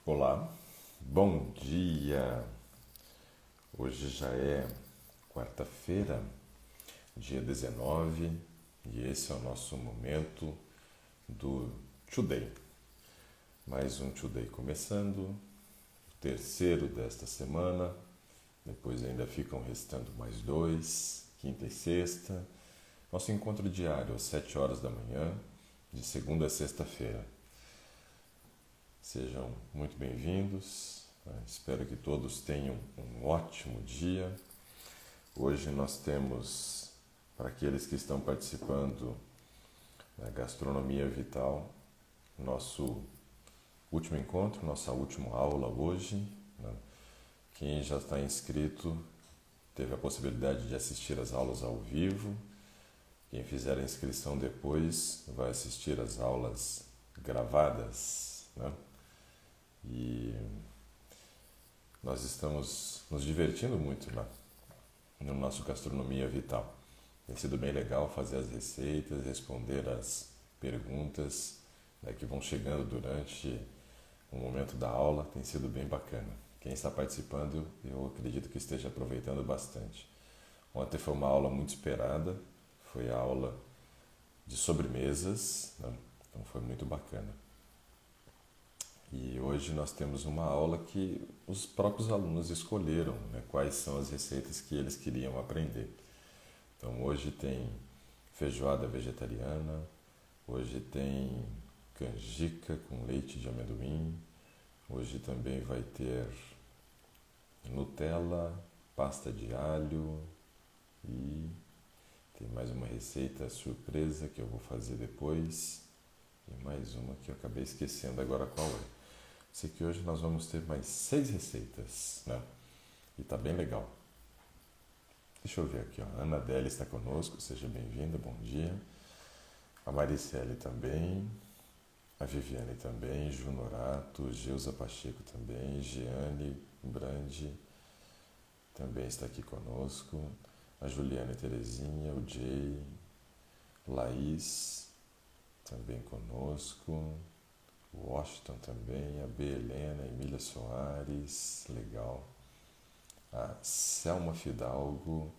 Olá, bom dia! Hoje já é quarta-feira, dia 19, e esse é o nosso momento do Today. Mais um Today começando, o terceiro desta semana, depois ainda ficam restando mais dois, quinta e sexta. Nosso encontro diário às 7 horas da manhã, de segunda a sexta-feira. Sejam muito bem-vindos. Espero que todos tenham um ótimo dia. Hoje nós temos, para aqueles que estão participando da Gastronomia Vital, nosso último encontro, nossa última aula hoje. Quem já está inscrito teve a possibilidade de assistir às aulas ao vivo. Quem fizer a inscrição depois vai assistir às aulas gravadas, né? E nós estamos nos divertindo muito lá no nosso Gastronomia Vital. Tem sido bem legal fazer as receitas, responder as perguntas, né, que vão chegando durante o momento da aula. Tem sido bem bacana. Quem está participando, eu acredito que esteja aproveitando bastante. Ontem foi uma aula muito esperada, foi a aula de sobremesas, né? Então foi muito bacana. E hoje nós temos uma aula que os próprios alunos escolheram, né, quais são as receitas que eles queriam aprender. Então hoje tem feijoada vegetariana, hoje tem canjica com leite de amendoim, hoje também vai ter Nutella, pasta de alho e tem mais uma receita surpresa que eu vou fazer depois e mais uma que eu acabei esquecendo agora qual é. Sei que hoje nós vamos ter mais 6 receitas, né? E tá bem legal. Deixa eu ver aqui, ó. A Ana Adélia está conosco, seja bem-vinda, bom dia. A Maricele também, a Viviane também, Ju Norato, Geusa Pacheco também, Giane Brandi também está aqui conosco, a Juliana Terezinha, o Jay, Laís também conosco, o Washington também, a B. Helena, a Emília Soares, legal, a Selma Fidalgo,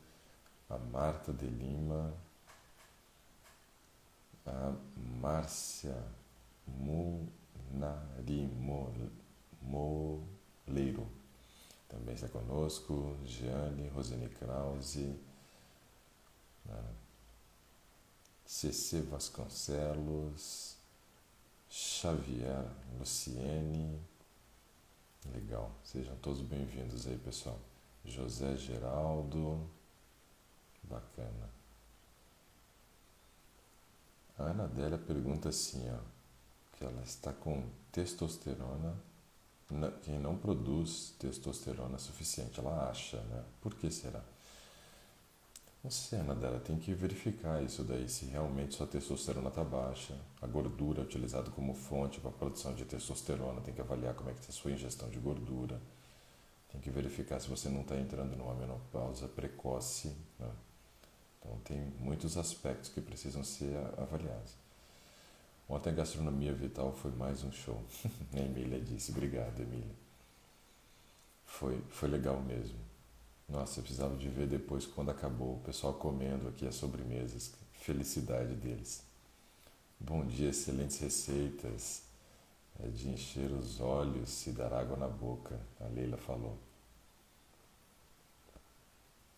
a Marta de Lima, a Márcia Moleiro também está conosco, Giane, Rosane Krause, CC Vasconcelos, Xavier Luciene, legal, sejam todos bem-vindos aí, pessoal. José Geraldo, bacana. A Ana Adélia pergunta assim, ó, que ela está com testosterona, quem não produz testosterona suficiente, ela acha, né? Por que será? Não sei, Ana Adélia, tem que verificar isso daí, se realmente sua testosterona está baixa. A gordura é utilizada como fonte para a produção de testosterona, tem que avaliar como é que está a sua ingestão de gordura. Tem que verificar se você não está entrando numa menopausa precoce, né? Então tem muitos aspectos que precisam ser avaliados. Ontem a Gastronomia Vital foi mais um show. A Emília disse, obrigado, Emília. Foi legal mesmo. Nossa, eu precisava de ver depois quando acabou, o pessoal comendo aqui as sobremesas. Felicidade deles. Bom dia, excelentes receitas. É de encher os olhos e dar água na boca, a Leila falou.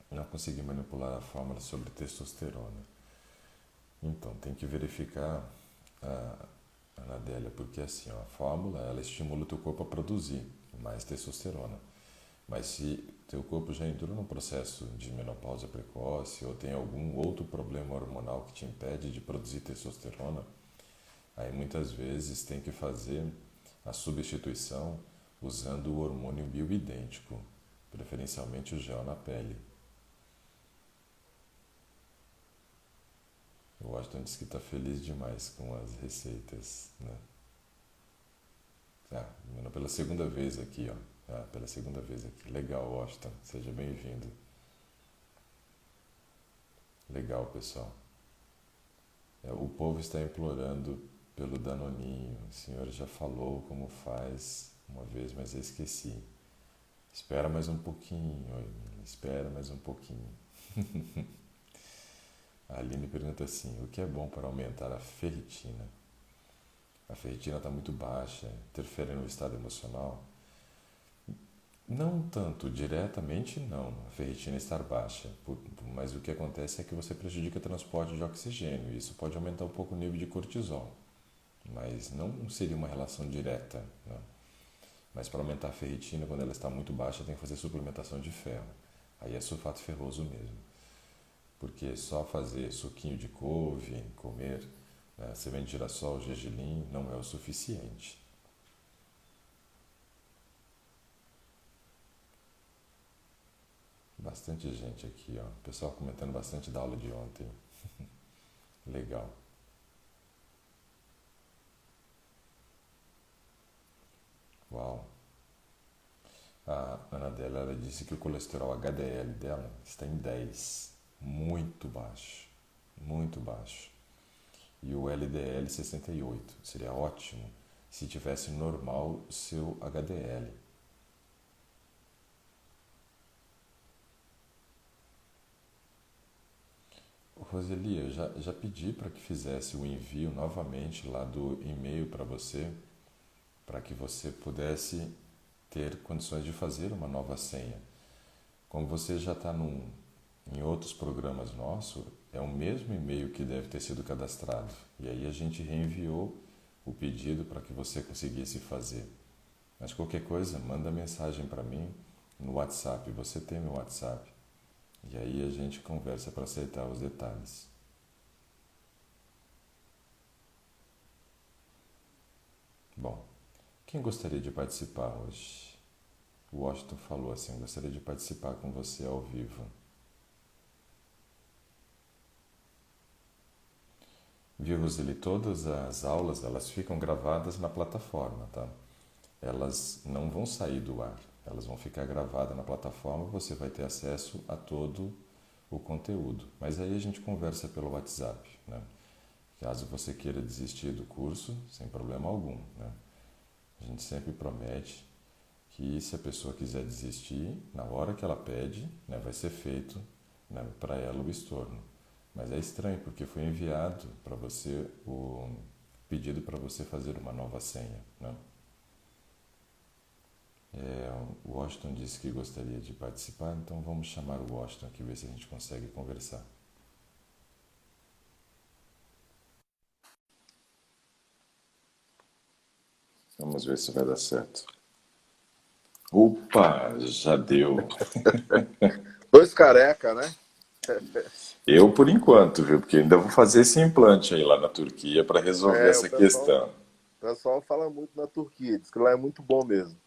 Não consegui manipular a fórmula sobre testosterona. Então, tem que verificar a Anadélia, porque assim, ó, a fórmula ela estimula o teu corpo a produzir mais testosterona. Mas se teu corpo já entrou num processo de menopausa precoce ou tem algum outro problema hormonal que te impede de produzir testosterona, aí muitas vezes tem que fazer a substituição usando o hormônio bioidêntico, preferencialmente o gel na pele. O Washington disse que está feliz demais com as receitas, né? Pela segunda vez aqui, ó. Pela segunda vez aqui. Legal, Washington. Seja bem-vindo. Legal, pessoal. O povo está implorando pelo Danoninho. O senhor já falou como faz uma vez, mas eu esqueci. Espera mais um pouquinho, Emília, espera mais um pouquinho. A Aline pergunta assim, o que é bom para aumentar a ferritina? A ferritina está muito baixa, interfere no estado emocional? Não tanto, diretamente não, a ferritina estar baixa, mas o que acontece é que você prejudica o transporte de oxigênio, e isso pode aumentar um pouco o nível de cortisol, mas não seria uma relação direta, né? Mas para aumentar a ferritina, quando ela está muito baixa, tem que fazer suplementação de ferro. Aí é sulfato ferroso mesmo. Porque só fazer suquinho de couve, comer, né, semente de girassol, gergelim, não é o suficiente. Bastante gente aqui, ó. Pessoal comentando bastante da aula de ontem. Legal. Uau. A Ana dela, ela disse que o colesterol HDL dela está em 10. Muito baixo. Muito baixo. E o LDL 68. Seria ótimo se tivesse normal o seu HDL. Roseli, eu já pedi para que fizesse o envio novamente lá do e-mail para que você pudesse ter condições de fazer uma nova senha. Como você já está em outros programas nossos, é o mesmo e-mail que deve ter sido cadastrado. E aí a gente reenviou o pedido para que você conseguisse fazer. Mas qualquer coisa, manda mensagem para mim no WhatsApp. Você tem meu WhatsApp. E aí a gente conversa para acertar os detalhes. Bom, quem gostaria de participar hoje? O Washington falou assim, gostaria de participar com você ao vivo. Viu, Roseli? Todas as aulas, elas ficam gravadas na plataforma, tá? Elas não vão sair do ar. Elas vão ficar gravadas na plataforma, você vai ter acesso a todo o conteúdo. Mas aí a gente conversa pelo WhatsApp, né? Caso você queira desistir do curso, sem problema algum, né? A gente sempre promete que se a pessoa quiser desistir, na hora que ela pede, né, vai ser feito, né, para ela o estorno. Mas é estranho, porque foi enviado para você o pedido para você fazer uma nova senha, né? O Washington disse que gostaria de participar, então vamos chamar o Washington aqui, ver se a gente consegue conversar. Vamos ver se vai dar certo. Opa, já deu. Dois careca, né? Eu por enquanto, viu? Porque ainda vou fazer esse implante aí lá na Turquia para resolver É, essa questão. o pessoal fala muito na Turquia, diz que lá é muito bom mesmo.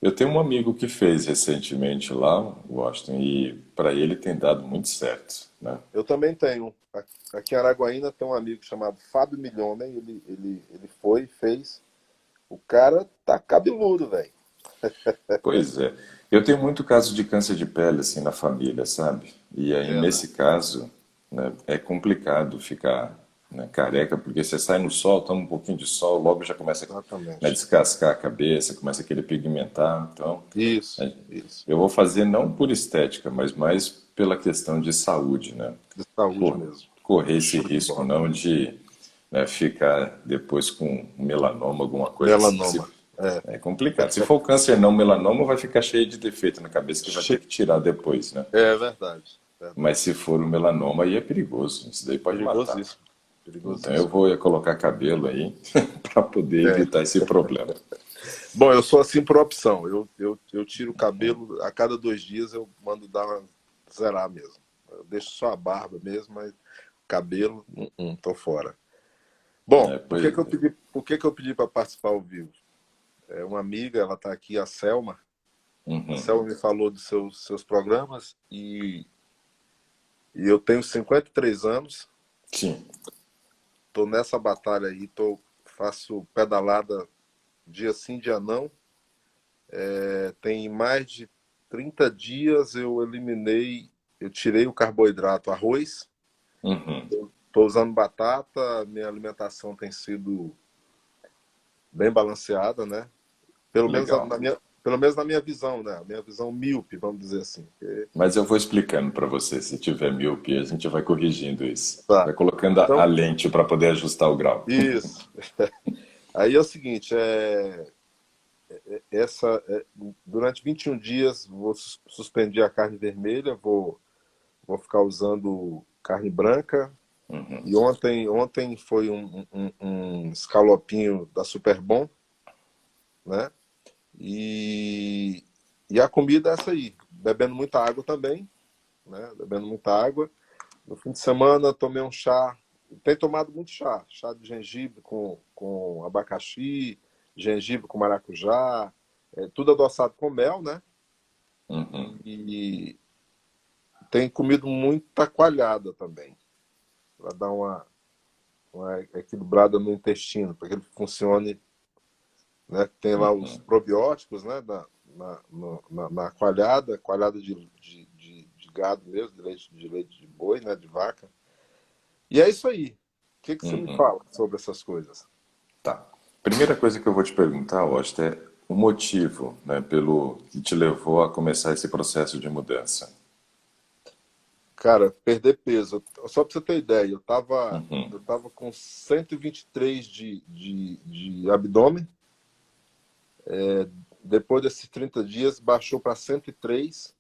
Eu tenho um amigo que fez recentemente lá, Washington, e para ele tem dado muito certo, né? Eu também tenho. Aqui em Araguaína tem um amigo chamado Fábio Milhomem, ele foi, fez. O cara tá cabeludo, velho. Pois é. Eu tenho muito caso de câncer de pele assim na família, sabe? E aí É, né? nesse caso, né, é complicado ficar, né, careca, porque você sai no sol, toma um pouquinho de sol, logo já começa, né, a Exatamente. descascar a cabeça, começa a querer pigmentar. Então, Isso, né, isso. eu vou fazer não por estética, mas mais pela questão de saúde, né? De saúde Cor- mesmo. Correr esse Show de risco bola. não de, né, ficar depois com melanoma, alguma coisa assim. Melanoma. É, É complicado. Se for câncer não melanoma, vai ficar cheio de defeito na cabeça que vai ter che- que tirar depois, né? é verdade, Mas verdade. se for o melanoma, aí é perigoso. Isso daí pode matar. Perigosíssimo, Então eu perigosíssimo. vou colocar cabelo aí para poder É. evitar esse problema. Bom, eu sou assim por opção. Eu tiro o cabelo, a cada 2 dias eu mando dar uma zerar mesmo. Eu deixo só a barba mesmo, mas cabelo, tô fora. Bom, É, pois é. por que que eu pedi para participar ao vivo? É uma amiga, ela está aqui, a Selma. A Uhum. Selma me falou dos seus programas e eu tenho 53 anos, Sim. tô nessa batalha aí, faço pedalada dia sim, dia não. Tem mais de 30 dias eu tirei o carboidrato arroz, Uhum. estou usando batata, minha alimentação tem sido bem balanceada, né? Legal. Pelo menos na minha visão, né? A minha visão míope, vamos dizer assim. Mas eu vou explicando para você. Se tiver míope, a gente vai corrigindo isso. Tá. Vai colocando a Então, lente para poder ajustar o grau. isso. Aí é o seguinte, durante 21 dias vou suspender a carne vermelha, vou ficar usando carne branca. Uhum, E ontem foi um escalopinho da Superbom, né? E, e a comida é essa aí, bebendo muita água também, né? Bebendo muita água. No fim de semana tomei um chá, tenho tomado muito chá de gengibre com abacaxi, gengibre com maracujá, tudo adoçado com mel, né? uhum. E tenho comido muita coalhada também, para dar uma equilibrada no intestino, para que ele funcione, né? Tem lá os probióticos, né? Na coalhada de gado mesmo, de leite de boi, né? De vaca. E é isso aí. O que você me fala sobre essas coisas? Tá. Primeira coisa que eu vou te perguntar, Washington, é o motivo, né, pelo que te levou a começar esse processo de mudança. Cara, perder peso. Só para você ter ideia, eu tava, Uhum. eu tava com 123 de abdômen. Depois desses 30 dias, baixou para 103.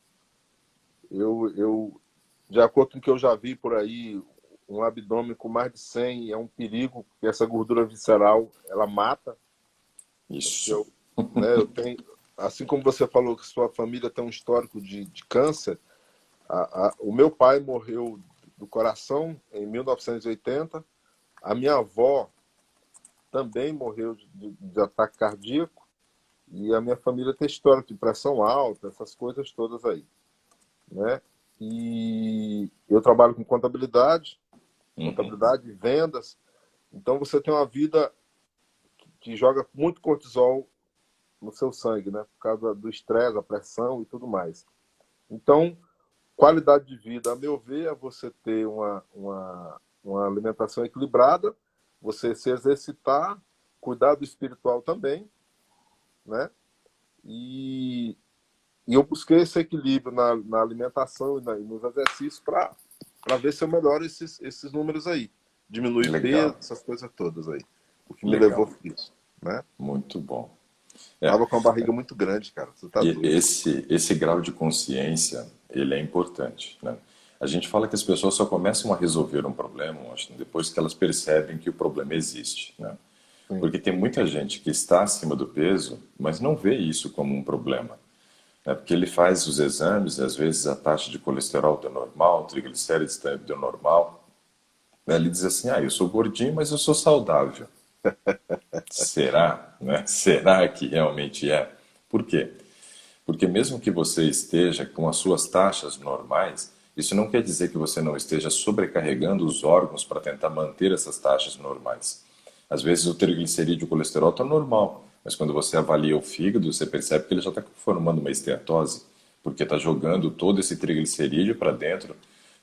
De acordo com o que eu já vi por aí, um abdômen com mais de 100 é um perigo, porque essa gordura visceral, ela mata. Porque Isso. eu tenho, assim como você falou que sua família tem um histórico de câncer, o meu pai morreu do coração em 1980, a minha avó também morreu de ataque cardíaco, e a minha família tem histórico de pressão alta, essas coisas todas aí, né? E eu trabalho com contabilidade, vendas. Então você tem uma vida que joga muito cortisol no seu sangue, né? Por causa do estresse, a pressão e tudo mais. Então, qualidade de vida, a meu ver, é você ter uma alimentação equilibrada, você se exercitar, cuidar do espiritual também, né? E, e eu busquei esse equilíbrio na alimentação e nos exercícios para ver se eu melhoro esses números aí. Diminuir peso, Legal, essas coisas todas aí. O que me levou legal. foi isso, né? Muito bom. É, Tava com a barriga muito grande, cara. Você tá e doido. esse grau de consciência, ele é importante, né? A gente fala que as pessoas só começam a resolver um problema, Washington, depois que elas percebem que o problema existe, né? Sim. Porque tem muita gente que está acima do peso, mas não vê isso como um problema, né? Porque ele faz os exames, às vezes a taxa de colesterol está normal, triglicérides está normal, né? Ele diz assim, eu sou gordinho, mas eu sou saudável. Será, né? Será que realmente é? Por quê? Porque mesmo que você esteja com as suas taxas normais, isso não quer dizer que você não esteja sobrecarregando os órgãos para tentar manter essas taxas normais. Às vezes o triglicerídeo e o colesterol está normal, mas quando você avalia o fígado, você percebe que ele já está formando uma esteatose, porque está jogando todo esse triglicerídeo para dentro,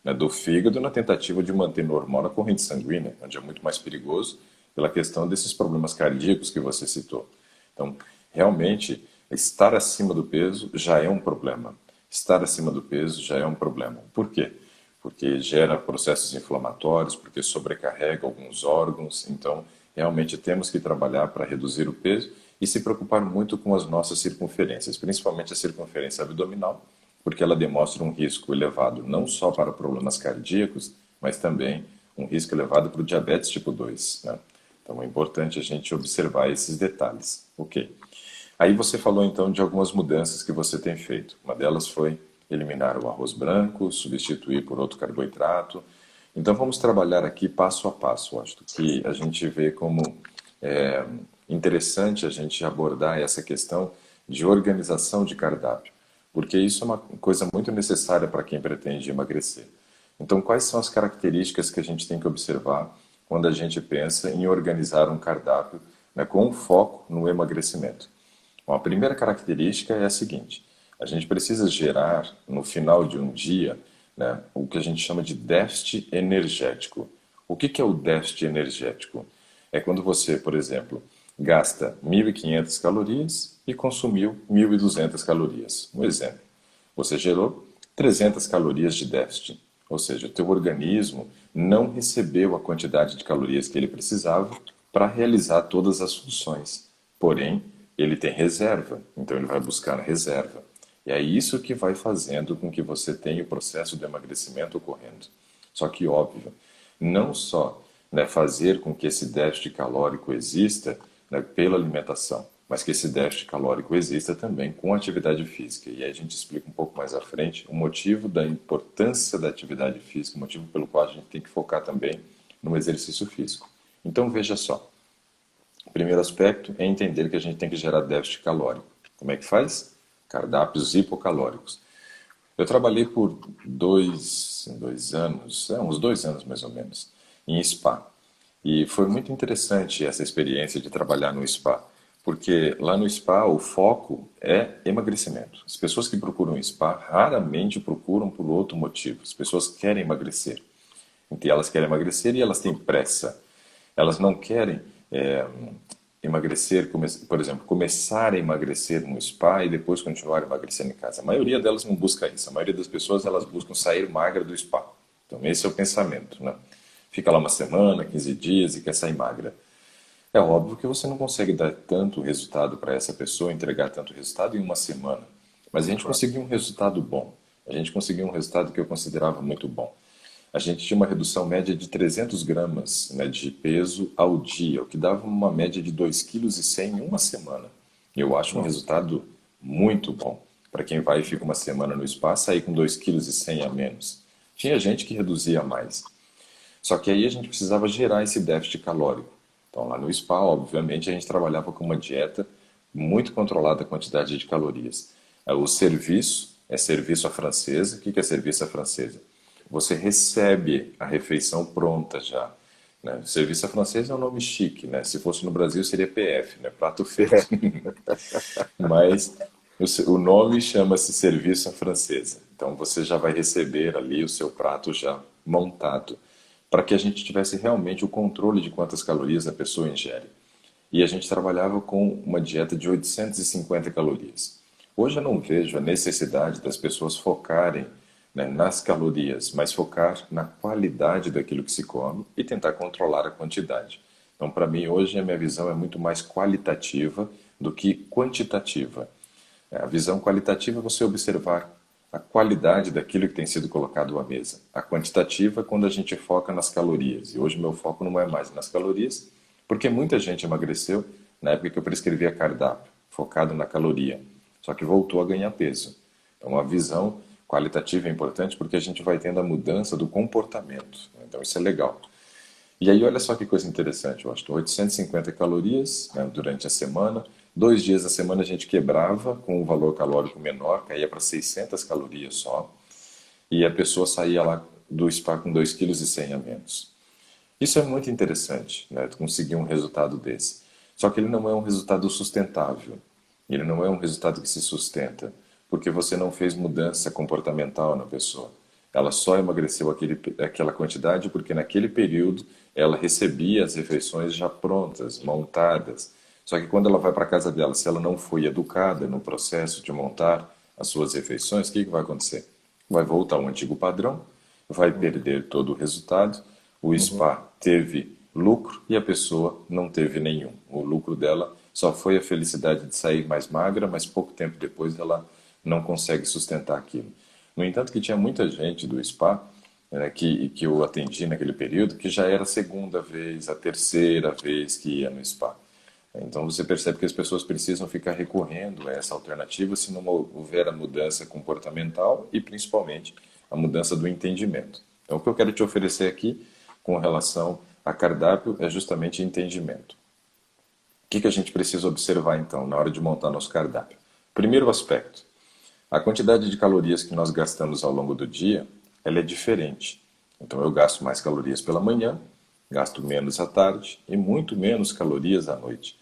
né, do fígado na tentativa de manter normal a corrente sanguínea, onde é muito mais perigoso pela questão desses problemas cardíacos que você citou. Então, realmente, estar acima do peso já é um problema. Estar acima do peso já é um problema. Por quê? Porque gera processos inflamatórios, porque sobrecarrega alguns órgãos. Então, realmente temos que trabalhar para reduzir o peso e se preocupar muito com as nossas circunferências, principalmente a circunferência abdominal, porque ela demonstra um risco elevado não só para problemas cardíacos, mas também um risco elevado para o diabetes tipo 2, né? Então é importante a gente observar esses detalhes. Ok. Aí você falou então de algumas mudanças que você tem feito. Uma delas foi eliminar o arroz branco, substituir por outro carboidrato. Então vamos trabalhar aqui passo a passo. Acho que a gente vê como é, interessante a gente abordar essa questão de organização de cardápio, porque isso é uma coisa muito necessária para quem pretende emagrecer. Então, quais são as características que a gente tem que observar quando a gente pensa em organizar um cardápio, né, com um foco no emagrecimento? Bom, a primeira característica é a seguinte: a gente precisa gerar, no final de um dia, né, o que a gente chama de déficit energético. O que é o déficit energético? É quando você, por exemplo, gasta 1.500 calorias e consumiu 1.200 calorias. Um exemplo, você gerou 300 calorias de déficit, ou seja, o teu organismo não recebeu a quantidade de calorias que ele precisava para realizar todas as funções. Porém, ele tem reserva, então ele vai buscar a reserva. E é isso que vai fazendo com que você tenha o processo de emagrecimento ocorrendo. Só que, óbvio, não só, né, fazer com que esse déficit calórico exista, né, pela alimentação, mas que esse déficit calórico exista também com atividade física. E aí a gente explica um pouco mais à frente o motivo da importância da atividade física, o motivo pelo qual a gente tem que focar também no exercício físico. Então veja só, o primeiro aspecto é entender que a gente tem que gerar déficit calórico. Como é que faz? Cardápios hipocalóricos. Eu trabalhei por dois anos, uns 2 anos mais ou menos, em spa. E foi muito interessante essa experiência de trabalhar no spa, porque lá no spa o foco é emagrecimento. As pessoas que procuram spa raramente procuram por outro motivo. As pessoas querem emagrecer. Então, elas querem emagrecer e elas têm pressa. Elas não querem emagrecer, por exemplo, começar a emagrecer no spa e depois continuar emagrecendo em casa. A maioria delas não busca isso. A maioria das pessoas elas buscam sair magra do spa. Então esse é o pensamento, né? Fica lá uma semana, 15 dias e quer sair magra. É óbvio que você não consegue dar tanto resultado para essa pessoa, entregar tanto resultado em uma semana. Mas a gente conseguiu um resultado bom. A gente conseguiu um resultado que eu considerava muito bom. A gente tinha uma redução média de 300 gramas, né, de peso ao dia, o que dava uma média de 2,1 kg em uma semana. Eu acho um resultado muito bom. Para quem vai e fica uma semana no spa, sair com 2,1 kg a menos. Tinha gente que reduzia mais. Só que aí a gente precisava gerar esse déficit calórico. Então, lá no spa, obviamente, a gente trabalhava com uma dieta muito controlada a quantidade de calorias. O serviço é serviço à francesa. O que é serviço à francesa? Você recebe a refeição pronta já. Né? Serviço à francesa é um nome chique, né? Se fosse no Brasil seria PF, né? Prato feito. Mas o nome chama-se serviço à francesa. Então você já vai receber ali o seu prato já montado, para que a gente tivesse realmente o controle de quantas calorias a pessoa ingere. E a gente trabalhava com uma dieta de 850 calorias. Hoje eu não vejo a necessidade das pessoas focarem, né, nas calorias, mas focar na qualidade daquilo que se come e tentar controlar a quantidade. Então, para mim, hoje a minha visão é muito mais qualitativa do que quantitativa. A visão qualitativa é você observar a qualidade daquilo que tem sido colocado à mesa. A quantitativa é quando a gente foca nas calorias. E hoje meu foco não é mais nas calorias, porque muita gente emagreceu na época que eu prescrevia cardápio, focado na caloria. Só que voltou a ganhar peso. Então a visão qualitativa é importante porque a gente vai tendo a mudança do comportamento. Então isso é legal. E aí olha só que coisa interessante, eu acho que 850 calorias, né, durante a semana, 2 dias da semana a gente quebrava com um valor calórico menor, caía para 600 calorias só, e a pessoa saía lá do spa com 2,1 kg a menos. Isso é muito interessante, né, conseguir um resultado desse. Só que ele não é um resultado sustentável, ele não é um resultado que se sustenta, porque você não fez mudança comportamental na pessoa. Ela só emagreceu aquela quantidade porque naquele período ela recebia as refeições já prontas, montadas. Só que quando ela vai para a casa dela, se ela não foi educada no processo de montar as suas refeições, o que vai acontecer? Vai voltar ao antigo padrão, vai perder todo o resultado, o spa teve lucro e a pessoa não teve nenhum. O lucro dela só foi a felicidade de sair mais magra, mas pouco tempo depois ela não consegue sustentar aquilo. No entanto, que tinha muita gente do spa, né, que eu atendi naquele período, que já era a segunda vez, a terceira vez que ia no spa. Então você percebe que as pessoas precisam ficar recorrendo a essa alternativa se não houver a mudança comportamental e principalmente a mudança do entendimento. Então o que eu quero te oferecer aqui com relação a cardápio é justamente entendimento. O que a gente precisa observar então na hora de montar nosso cardápio? Primeiro aspecto, a quantidade de calorias que nós gastamos ao longo do dia, ela é diferente. Então eu gasto mais calorias pela manhã, gasto menos à tarde e muito menos calorias à noite.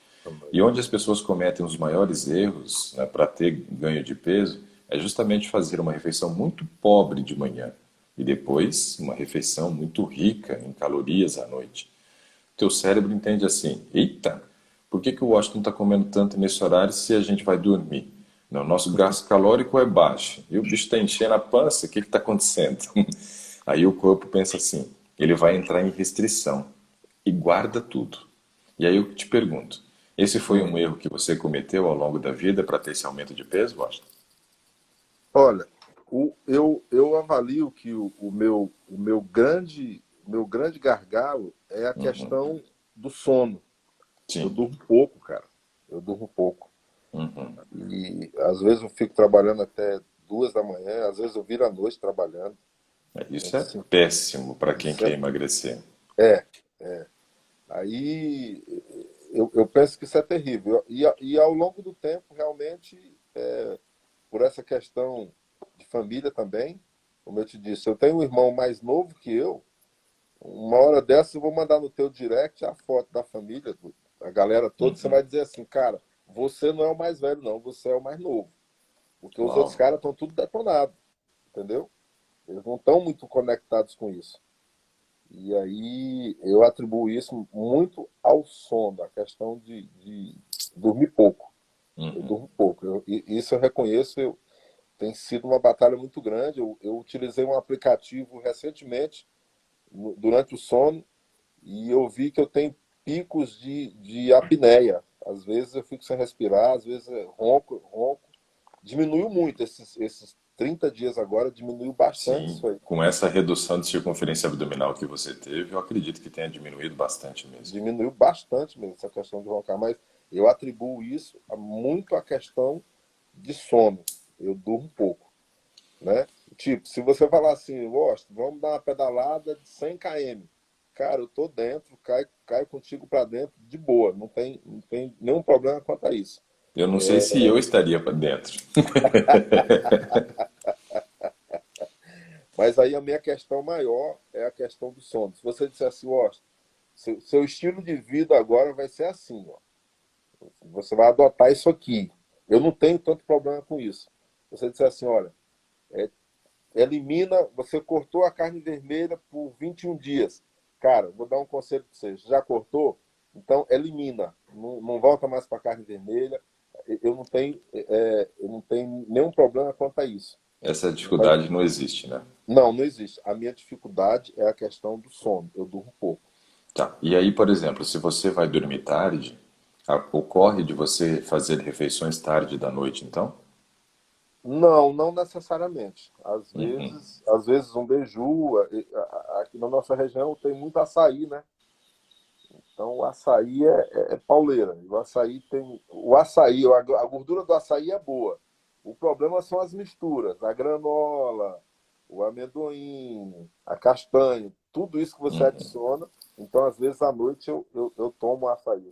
E onde as pessoas cometem os maiores erros, né, para ter ganho de peso é justamente fazer uma refeição muito pobre de manhã e depois uma refeição muito rica em calorias à noite. Teu cérebro entende assim: eita, por que que o Washington está comendo tanto nesse horário se a gente vai dormir? Não, nosso gasto calórico é baixo. E o bicho está enchendo a pança, o que está acontecendo? Aí o corpo pensa assim, ele vai entrar em restrição e guarda tudo. E aí eu te pergunto, esse foi um erro que você cometeu ao longo da vida para ter esse aumento de peso, Washington? Olha, eu avalio que o meu grande gargalo é a Uhum. questão do sono. Eu Sim. durmo pouco, cara. Eu durmo pouco. Uhum. E às vezes eu fico trabalhando até 2 da manhã, às vezes eu viro à noite trabalhando. Isso é Assim, péssimo para quem isso é, quer emagrecer. é. Aí eu penso que isso é terrível. E ao longo do tempo, realmente, por essa questão de família também, como eu te disse, eu tenho um irmão mais novo que eu. Uma hora dessa eu vou mandar no teu direct a foto da família, a galera toda, você vai dizer assim, cara, você não é o mais velho, não, você é o mais novo. Porque os outros Uau. caras estão tudo detonados, entendeu? Eles não estão muito conectados com isso. E aí eu atribuo isso muito ao sono, a questão de dormir pouco. Eu Uhum. durmo pouco. Isso eu reconheço, tem sido uma batalha muito grande. Eu utilizei um aplicativo recentemente, durante o sono, e eu vi que eu tenho picos de apneia. Às vezes eu fico sem respirar, às vezes eu ronco, ronco. Diminuiu muito esses 30 dias agora, diminuiu bastante Sim, isso aí. com essa redução de circunferência abdominal que você teve, eu acredito que tenha diminuído bastante mesmo. Diminuiu bastante mesmo essa questão de roncar, mas eu atribuo isso muito à questão de sono. Eu durmo pouco, né? Tipo, se você falar assim, Washington, vamos dar uma pedalada de 100 km. Cara, eu tô dentro, cai contigo para dentro de boa, não tem nenhum problema quanto a isso. Eu não sei se eu estaria para dentro. Mas aí a minha questão maior é a questão do sono. Se você disser assim, Washington, seu estilo de vida agora vai ser assim, ó. Você vai adotar isso aqui. Eu não tenho tanto problema com isso. Você disser assim, olha, é, elimina, você cortou a carne vermelha por 21 dias. Cara, vou dar um conselho para você. Já cortou? Então elimina. Não volta mais para a carne vermelha. Eu não tenho nenhum problema quanto a isso. Essa Mas, dificuldade não existe, né? não, não existe. A minha dificuldade é a questão do sono. Eu durmo pouco. Tá. E aí, por exemplo, se você vai dormir tarde, ocorre de você fazer refeições tarde da noite, então? Não, não necessariamente. Às Uhum. vezes, às vezes um beiju, aqui na nossa região tem muito açaí, né? Então o açaí é pauleira. E o açaí, a gordura do açaí é boa. O problema são as misturas, a granola, o amendoim, a castanha, tudo isso que você adiciona. Então, às vezes, à noite eu tomo açaí.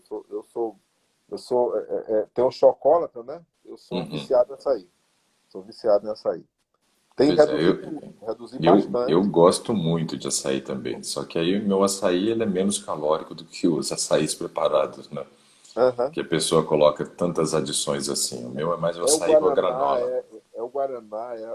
Tem o chocolate, né? Eu sou Uhum. viciado em açaí. Sou viciado em açaí. Tem Pois é, reduzido muito, reduzi eu bastante. gosto muito de açaí também, só que aí o meu açaí ele é menos calórico do que os açaís preparados, né? Aham. Que a pessoa coloca tantas adições assim. O meu é mais o É o açaí com a Guaraná, granola.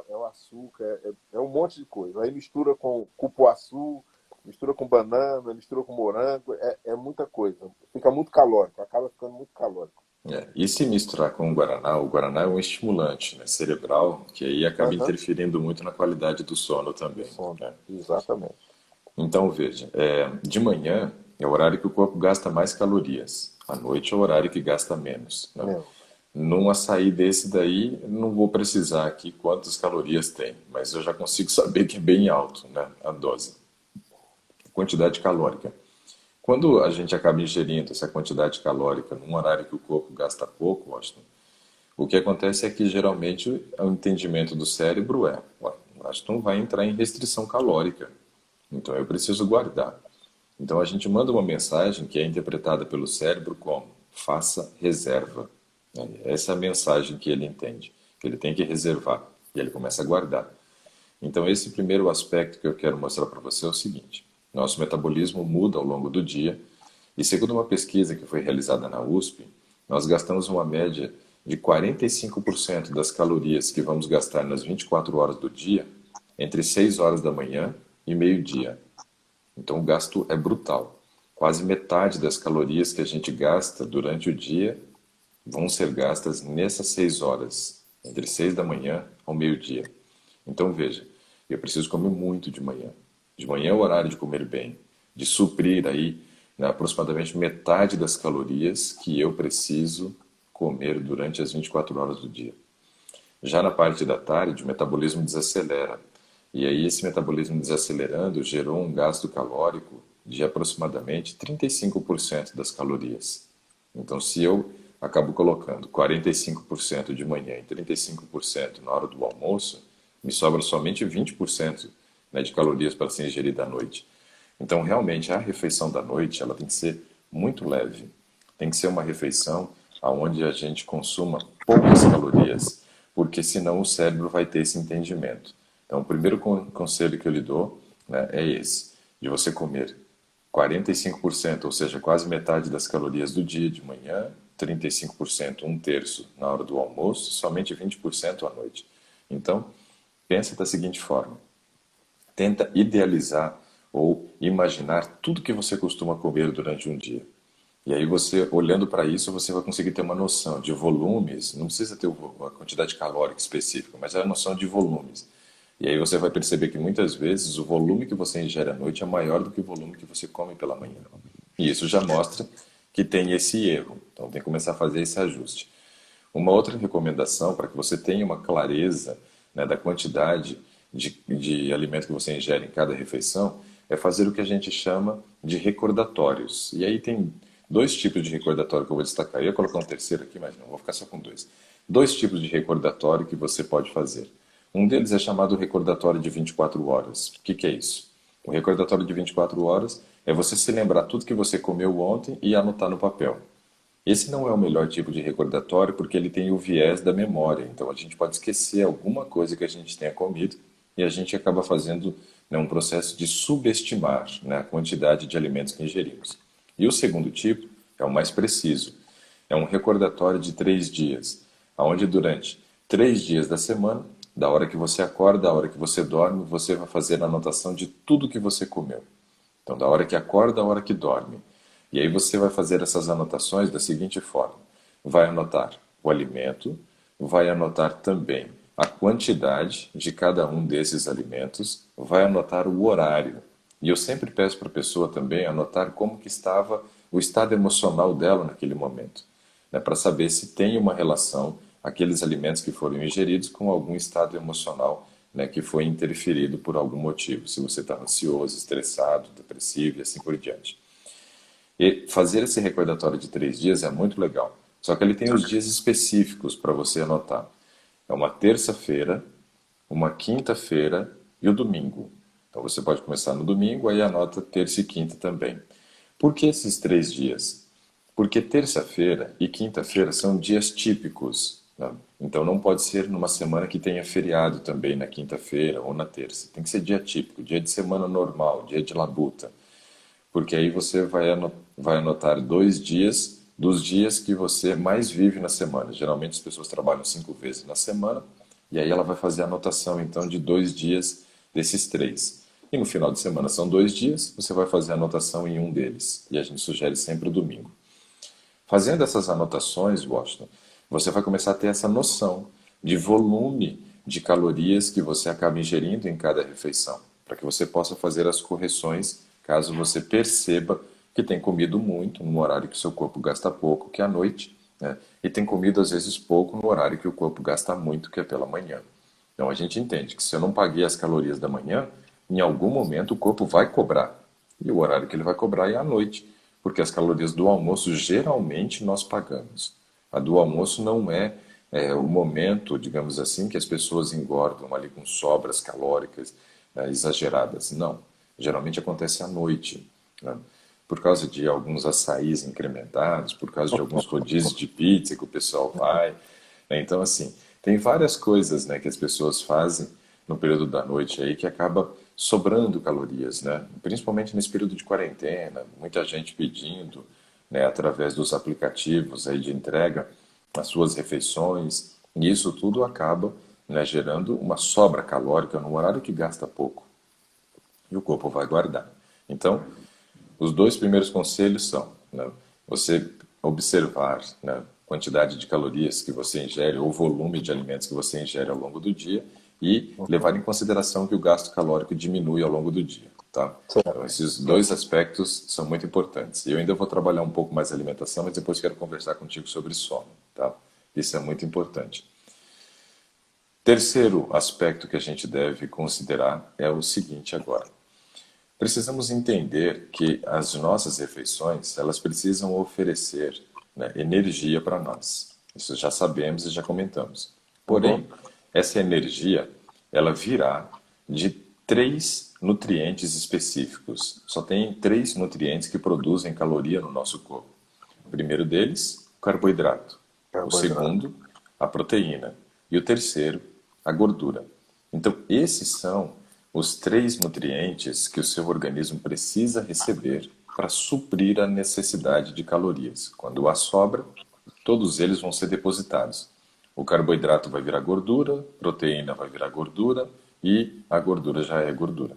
é o açúcar, é um monte de coisa. Aí mistura com cupuaçu, mistura com banana, mistura com morango, é muita coisa. Fica muito calórico, acaba ficando muito calórico. É, e se misturar com o Guaraná é um estimulante, né, cerebral, que aí acaba Aham, interferindo muito na qualidade do sono do também, sono. né? Exatamente. Então, veja, de manhã é o horário que o corpo gasta mais calorias, à noite é o horário que gasta menos, né? Menos. Num açaí desse daí, não vou precisar aqui quantas calorias tem, mas eu já consigo saber que é bem alto, né, a dose, a quantidade calórica. Quando a gente acaba ingerindo essa quantidade calórica num horário que o corpo gasta pouco, Washington, o que acontece é que geralmente o entendimento do cérebro é, ué, o Washington vai entrar em restrição calórica, então eu preciso guardar. Então a gente manda uma mensagem que é interpretada pelo cérebro como faça reserva. Essa é a mensagem que ele entende, que ele tem que reservar, e ele começa a guardar. Então esse primeiro aspecto que eu quero mostrar para você é o seguinte: nosso metabolismo muda ao longo do dia, e segundo uma pesquisa que foi realizada na USP, nós gastamos uma média de 45% das calorias que vamos gastar nas 24 horas do dia entre 6 horas da manhã e meio-dia. Então o gasto é brutal. quase metade das calorias que a gente gasta durante o dia vão ser gastas nessas 6 horas, entre 6 da manhã ao meio-dia. Então veja, eu preciso comer muito de manhã. De manhã é o horário de comer bem, de suprir aí, né, aproximadamente metade das calorias que eu preciso comer durante as 24 horas do dia. Já na parte da tarde, o metabolismo desacelera. E aí esse metabolismo desacelerando gerou um gasto calórico de aproximadamente 35% das calorias. Então, se eu acabo colocando 45% de manhã e 35% na hora do almoço, me sobra somente 20%, né, de calorias para ser ingerida à noite. Então, realmente, a refeição da noite ela tem que ser muito leve. Tem que ser uma refeição onde a gente consuma poucas calorias, porque senão o cérebro vai ter esse entendimento. Então, o primeiro conselho que eu lhe dou, né, é esse, de você comer 45%, ou seja, quase metade das calorias do dia de manhã, 35%, um terço na hora do almoço, somente 20% à noite. Então, pensa da seguinte forma: tenta idealizar ou imaginar tudo que você costuma comer durante um dia. E aí você, olhando para isso, você vai conseguir ter uma noção de volumes, não precisa ter uma quantidade calórica específica, mas é a noção de volumes. E aí você vai perceber que muitas vezes o volume que você ingere à noite é maior do que o volume que você come pela manhã. E isso já mostra que tem esse erro. Então tem que começar a fazer esse ajuste. Uma outra recomendação para que você tenha uma clareza, né, da quantidade de alimento que você ingere em cada refeição é fazer o que a gente chama de recordatórios. E aí tem dois tipos de recordatório que eu vou destacar. Eu ia colocar um terceiro aqui, mas não, vou ficar só com dois. Dois tipos de recordatório que você pode fazer. Um deles é chamado recordatório de 24 horas. O que é isso? O recordatório de 24 horas é você se lembrar tudo que você comeu ontem e anotar no papel. Esse não é o melhor tipo de recordatório porque ele tem o viés da memória. Então a gente pode esquecer alguma coisa que a gente tenha comido e a gente acaba fazendo, né, um processo de subestimar, né, a quantidade de alimentos que ingerimos. E o segundo tipo é o mais preciso. É um recordatório de 3 dias, onde durante 3 dias da semana, da hora que você acorda, da hora que você dorme, você vai fazer a anotação de tudo que você comeu. Então, da hora que acorda, da hora que dorme. E aí você vai fazer essas anotações da seguinte forma: vai anotar o alimento, vai anotar também a quantidade de cada um desses alimentos, vai anotar o horário. E eu sempre peço para a pessoa também anotar como que estava o estado emocional dela naquele momento, né, para saber se tem uma relação aqueles alimentos que foram ingeridos com algum estado emocional, né, que foi interferido por algum motivo, se você está ansioso, estressado, depressivo e assim por diante. E fazer esse recordatório de 3 dias é muito legal. Só que ele tem os dias específicos para você anotar. É uma terça-feira, uma quinta-feira e o domingo. Então você pode começar no domingo, aí anota terça e quinta também. Por que esses 3 dias? Porque terça-feira e quinta-feira são dias típicos, né? Então não pode ser numa semana que tenha feriado também na quinta-feira ou na terça. Tem que ser dia típico, dia de semana normal, dia de labuta. Porque aí você vai anotar 2 dias dos dias que você mais vive na semana. Geralmente as pessoas trabalham 5 vezes na semana, e aí ela vai fazer a anotação então de 2 dias desses 3. E no final de semana são 2 dias, você vai fazer a anotação em um deles. E a gente sugere sempre o domingo. Fazendo essas anotações, Washington, você vai começar a ter essa noção de volume de calorias que você acaba ingerindo em cada refeição, para que você possa fazer as correções caso você perceba que tem comido muito no horário que o seu corpo gasta pouco, que é à noite, né? E tem comido às vezes pouco no horário que o corpo gasta muito, que é pela manhã. Então a gente entende que se eu não paguei as calorias da manhã, em algum momento o corpo vai cobrar. E o horário que ele vai cobrar é à noite, porque as calorias do almoço geralmente nós pagamos. A do almoço não é o momento, digamos assim, que as pessoas engordam ali com sobras calóricas, exageradas. Não. Geralmente acontece à noite, né? Por causa de alguns açaís incrementados, por causa de alguns rodízios de pizza que o pessoal vai, né? Então, assim, tem várias coisas, né, que as pessoas fazem no período da noite aí que acaba sobrando calorias, né? Principalmente nesse período de quarentena, muita gente pedindo, né, através dos aplicativos aí de entrega as suas refeições, e isso tudo acaba, né, gerando uma sobra calórica num horário que gasta pouco e o corpo vai guardar. Então, os dois primeiros conselhos são, né, você observar, né, a quantidade de calorias que você ingere ou o volume de alimentos que você ingere ao longo do dia e levar em consideração que o gasto calórico diminui ao longo do dia, tá? Então, Certo. esses dois aspectos são muito importantes. E eu ainda vou trabalhar um pouco mais a alimentação, mas depois quero conversar contigo sobre sono, tá? Isso é muito importante. Terceiro aspecto que a gente deve considerar é o seguinte agora. Precisamos entender que as nossas refeições, elas precisam oferecer, né, energia para nós. Isso já sabemos e já comentamos. Uhum. Porém, essa energia, ela virá de três nutrientes específicos. Só tem três nutrientes que produzem caloria no nosso corpo. O primeiro deles, o carboidrato. O Carboidrato. segundo, a proteína. E o terceiro, a gordura. Então, esses são os três nutrientes que o seu organismo precisa receber para suprir a necessidade de calorias. Quando há sobra, todos eles vão ser depositados. O carboidrato vai virar gordura, proteína vai virar gordura e a gordura já é gordura.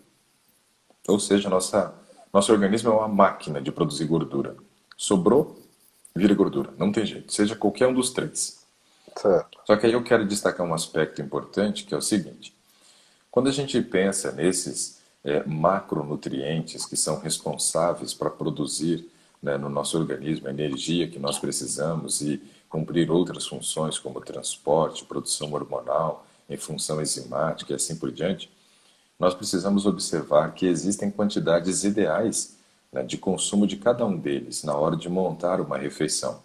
Ou seja, nosso organismo é uma máquina de produzir gordura. Sobrou, vira gordura. Não tem jeito, seja qualquer um dos três. Certo. Só que aí eu quero destacar um aspecto importante, que é o seguinte. Quando a gente pensa nesses macronutrientes que são responsáveis para produzir, né, no nosso organismo a energia que nós precisamos e cumprir outras funções como transporte, produção hormonal, em função enzimática e assim por diante, nós precisamos observar que existem quantidades ideais, né, de consumo de cada um deles na hora de montar uma refeição.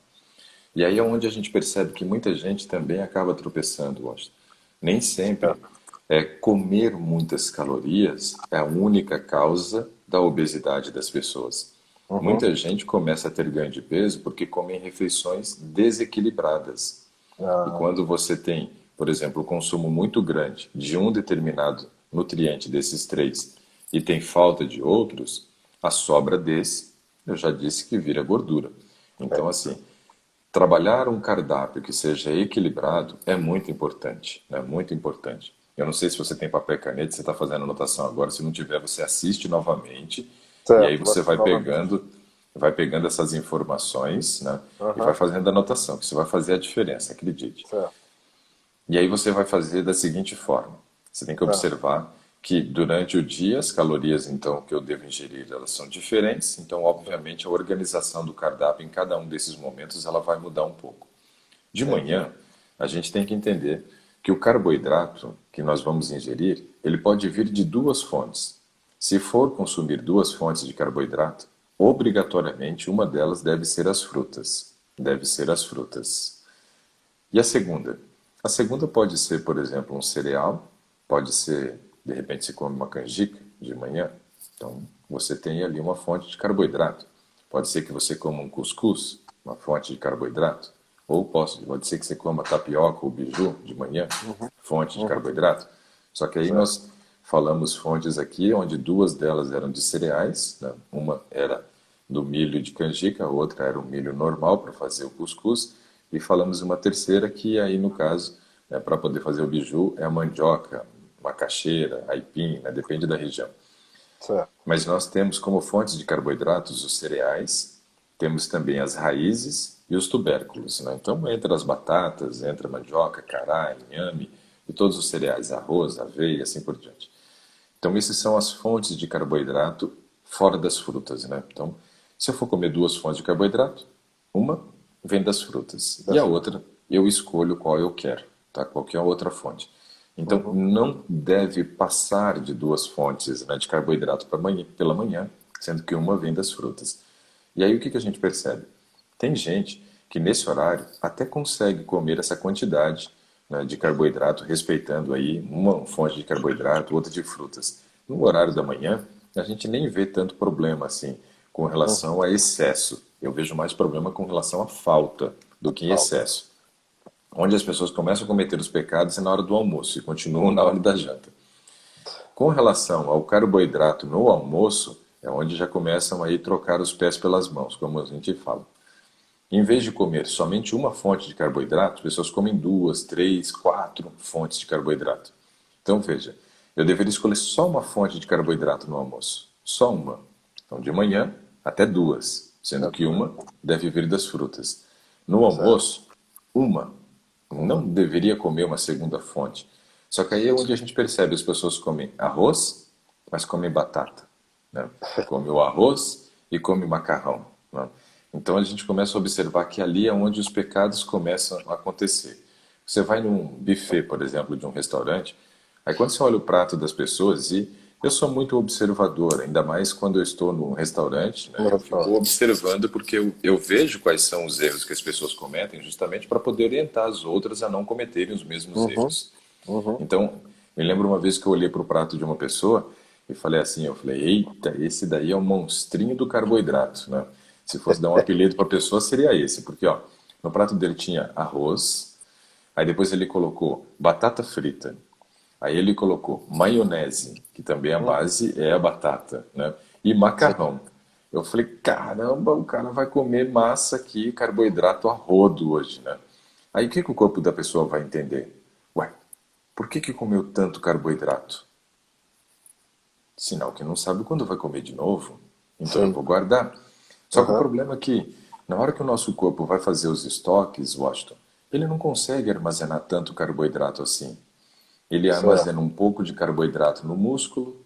E aí é onde a gente percebe que muita gente também acaba tropeçando, Washington. Nem sempre Certo. comer muitas calorias é a única causa da obesidade das pessoas. Uhum. Muita gente começa a ter ganho de peso porque come refeições desequilibradas. E Ah, quando você tem, por exemplo, o consumo muito grande de um determinado nutriente desses três e tem falta de outros, a sobra desse, eu já disse que vira gordura. Então, assim, trabalhar um cardápio que seja equilibrado é muito importante, né? Muito importante. Eu não sei se você tem papel e caneta, você está fazendo anotação agora. Se não tiver, você assiste novamente e aí certo. Vou você assistir novamente. vai pegando essas informações, né? E vai Aham. fazendo a anotação, que isso vai fazer a diferença, acredite. Certo. E aí você vai fazer da seguinte forma: você tem que Tá. observar que durante o dia as calorias então que eu devo ingerir elas são diferentes, então obviamente a organização do cardápio em cada um desses momentos ela vai mudar um pouco. De Entendi. manhã, a gente tem que entender que o carboidrato que nós vamos ingerir, ele pode vir de duas fontes. Se for consumir duas fontes de carboidrato, obrigatoriamente uma delas deve ser as frutas. Deve ser as frutas. E a segunda? A segunda pode ser, por exemplo, um cereal, pode ser, de repente, se come uma canjica de manhã, então você tem ali uma fonte de carboidrato. Pode ser que você coma um cuscuz, uma fonte de carboidrato, ou pode ser que você coma tapioca ou biju de manhã, Uhum. fonte de Uhum. carboidrato. Só que aí Certo. nós falamos fontes aqui, onde duas delas eram de cereais, né? Uma era do milho de canjica, a outra era o milho normal para fazer o cuscuz, e falamos uma terceira que aí no caso, né, para poder fazer o biju, é a mandioca, macaxeira, aipim, né, depende da região. Certo. Mas nós temos como fontes de carboidratos os cereais, temos também as raízes e os tubérculos, né? Então entra as batatas, entra a mandioca, cará, inhame e todos os cereais, arroz, aveia e assim por diante. Então, essas são as fontes de carboidrato fora das frutas, né? Então, se eu for comer duas fontes de carboidrato, uma vem das frutas e Das a frutas. outra eu escolho qual eu quero, tá? Qualquer outra fonte. Então, Uhum. não deve passar de duas fontes, né, de carboidrato pela manhã, sendo que uma vem das frutas. E aí o que que a gente percebe? Tem gente que nesse horário até consegue comer essa quantidade, né, de carboidrato, respeitando aí uma fonte de carboidrato, outra de frutas. No horário da manhã, a gente nem vê tanto problema assim com Uhum. relação a excesso. Eu vejo mais problema com relação à falta do que Falta. excesso. Onde as pessoas começam a cometer os pecados é na hora do almoço e continuam na hora da janta. Com relação ao carboidrato no almoço, é onde já começam aí trocar os pés pelas mãos, como a gente fala. Em vez de comer somente uma fonte de carboidrato, as pessoas comem duas, três, quatro fontes de carboidrato. Então veja, eu deveria escolher só uma fonte de carboidrato no almoço. Só uma. Então de manhã, até duas, sendo que Certo. uma deve vir das frutas. No Certo. almoço, uma. Não deveria comer uma segunda fonte. Só que aí é onde a gente percebe, as pessoas comem arroz, mas comem batata, né? Come o arroz e come macarrão, né? Então a gente começa a observar que ali é onde os pecados começam a acontecer. Você vai num buffet, por exemplo, de um restaurante, aí quando você olha o prato das pessoas, e eu sou muito observador, ainda mais quando eu estou num restaurante, né? No Eu fico restaurante. observando porque eu vejo quais são os erros que as pessoas cometem, justamente para poder orientar as outras a não cometerem os mesmos Uhum. erros. Uhum. Então, me lembro uma vez que eu olhei para o prato de uma pessoa e falei assim, eu falei, eita, esse daí é o monstrinho do carboidrato, né? Se fosse dar um apelido para a pessoa, seria esse, porque ó, no prato dele tinha arroz, aí depois ele colocou batata frita, aí ele colocou maionese, que também a Uhum. base é a batata, né? E Sim. macarrão. Eu falei, caramba, o cara vai comer massa aqui, carboidrato a rodo hoje, né? Aí o que que o corpo da pessoa vai entender? Ué, por que que comeu tanto carboidrato? Sinal que não sabe quando vai comer de novo. Então eu Sim. vou guardar. Só que o Aham. problema é que, na hora que o nosso corpo vai fazer os estoques, Washington, ele não consegue armazenar tanto carboidrato assim. Ele Certo. armazena um pouco de carboidrato no músculo.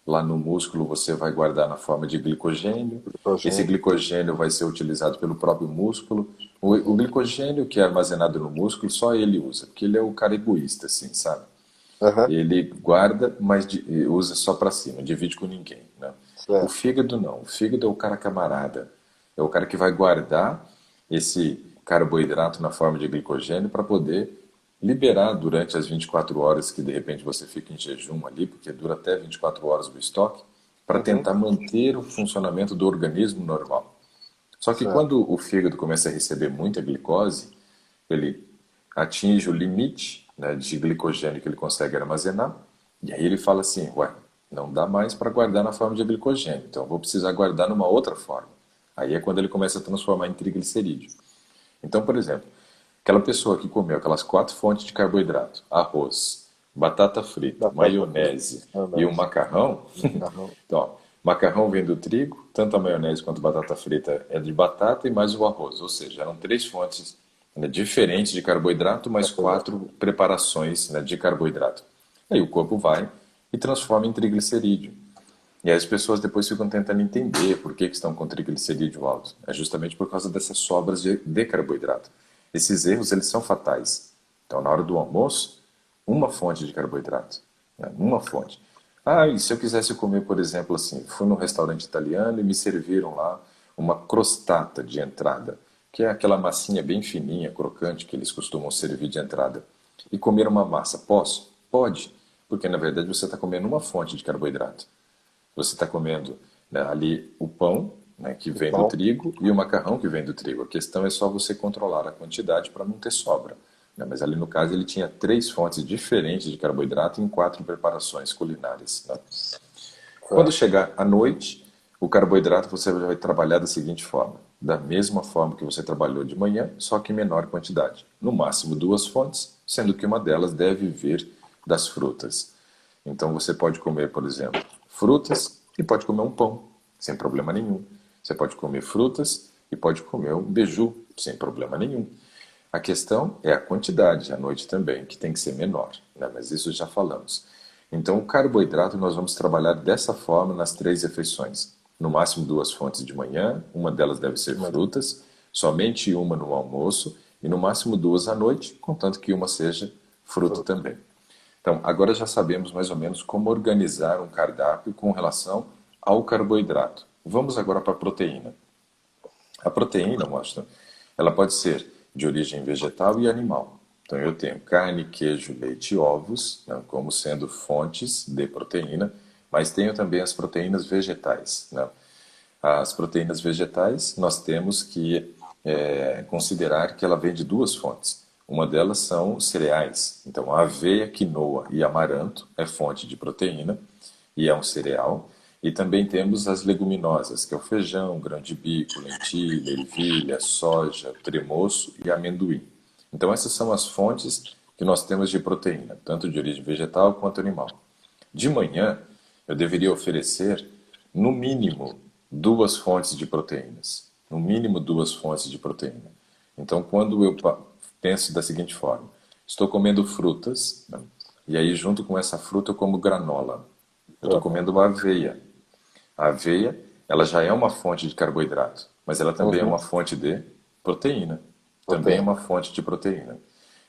Lá no músculo você vai guardar na forma de glicogênio. Esse Glicogênio. glicogênio vai ser utilizado pelo próprio músculo. O glicogênio que é armazenado no músculo, só ele usa, porque ele é o cara egoísta, assim, sabe? Aham. Ele guarda, mas usa só para si, não divide com ninguém, né? O Certo. fígado não. O fígado é o cara camarada. É o cara que vai guardar esse carboidrato na forma de glicogênio para poder liberar durante as 24 horas que de repente você fica em jejum ali, porque dura até 24 horas o estoque, para Uhum. tentar manter o funcionamento do organismo normal. Só que Certo. quando o fígado começa a receber muita glicose, ele atinge o limite, né, de glicogênio que ele consegue armazenar, e aí ele fala assim, ué, não dá mais para guardar na forma de glicogênio, então eu vou precisar guardar numa outra forma. Aí é quando ele começa a transformar em triglicerídeo. Então, por exemplo, aquela pessoa que comeu aquelas quatro fontes de carboidrato, arroz, batata frita, Batata frita. maionese e o Maionese. macarrão, Macarrão. então, ó, macarrão vem do trigo, tanto a maionese quanto a batata frita é de batata e mais o arroz, ou seja, eram três fontes, né, diferentes de carboidrato, mais Carboidrato. quatro preparações, né, de carboidrato. Aí o corpo vai e transforma em triglicerídeo. E aí as pessoas depois ficam tentando entender por que estão com triglicerídeo alto. É justamente por causa dessas sobras de carboidrato. Esses erros, eles são fatais. Então, na hora do almoço, uma fonte de carboidrato, né? Uma fonte. Ah, e se eu quisesse comer, por exemplo, assim, fui num restaurante italiano e me serviram lá uma crostata de entrada, que é aquela massinha bem fininha, crocante, que eles costumam servir de entrada. E comer uma massa, posso? Pode, porque na verdade você está comendo uma fonte de carboidrato. Você está comendo, né, ali o pão, né, que O vem do pão. trigo e o macarrão que vem do trigo. A questão é só você controlar a quantidade para não ter sobra, né? Mas ali no caso ele tinha três fontes diferentes de carboidrato em quatro preparações culinárias, né? Quando Certo. chegar à noite, o carboidrato você vai trabalhar da seguinte forma: da mesma forma que você trabalhou de manhã, só que em menor quantidade. No máximo duas fontes, sendo que uma delas deve vir das frutas. Então você pode comer, por exemplo, frutas e pode comer um pão, sem problema nenhum. Você pode comer frutas e pode comer um beiju, sem problema nenhum. A questão é a quantidade, à noite também, que tem que ser menor, né? Mas isso já falamos. Então, o carboidrato nós vamos trabalhar dessa forma nas três refeições. No máximo duas fontes de manhã, uma delas deve ser frutas, somente uma no almoço e no máximo duas à noite, contanto que uma seja fruta Fruta. também. Então, agora já sabemos mais ou menos como organizar um cardápio com relação ao carboidrato. Vamos agora para a proteína. A proteína, Washington, ela pode ser de origem vegetal e animal. Então, eu tenho carne, queijo, leite e ovos, né, como sendo fontes de proteína, mas tenho também as proteínas vegetais, né? As proteínas vegetais, nós temos que considerar que ela vem de duas fontes. Uma delas são cereais. Então, a aveia, quinoa e amaranto é fonte de proteína e é um cereal. E também temos as leguminosas, que é o feijão, grão de bico, lentilha, ervilha, soja, tremoço e amendoim. Então, essas são as fontes que nós temos de proteína, tanto de origem vegetal quanto animal. De manhã, eu deveria oferecer, no mínimo, duas fontes de proteínas, no mínimo duas fontes de proteína. Então, quando eu penso da seguinte forma, estou comendo frutas, né? E aí junto com essa fruta eu como granola. Eu estou Aham. comendo uma aveia. A aveia, ela já é uma fonte de carboidrato, mas ela também é Uhum. uma fonte de proteína. Também é Proteína. uma fonte de proteína.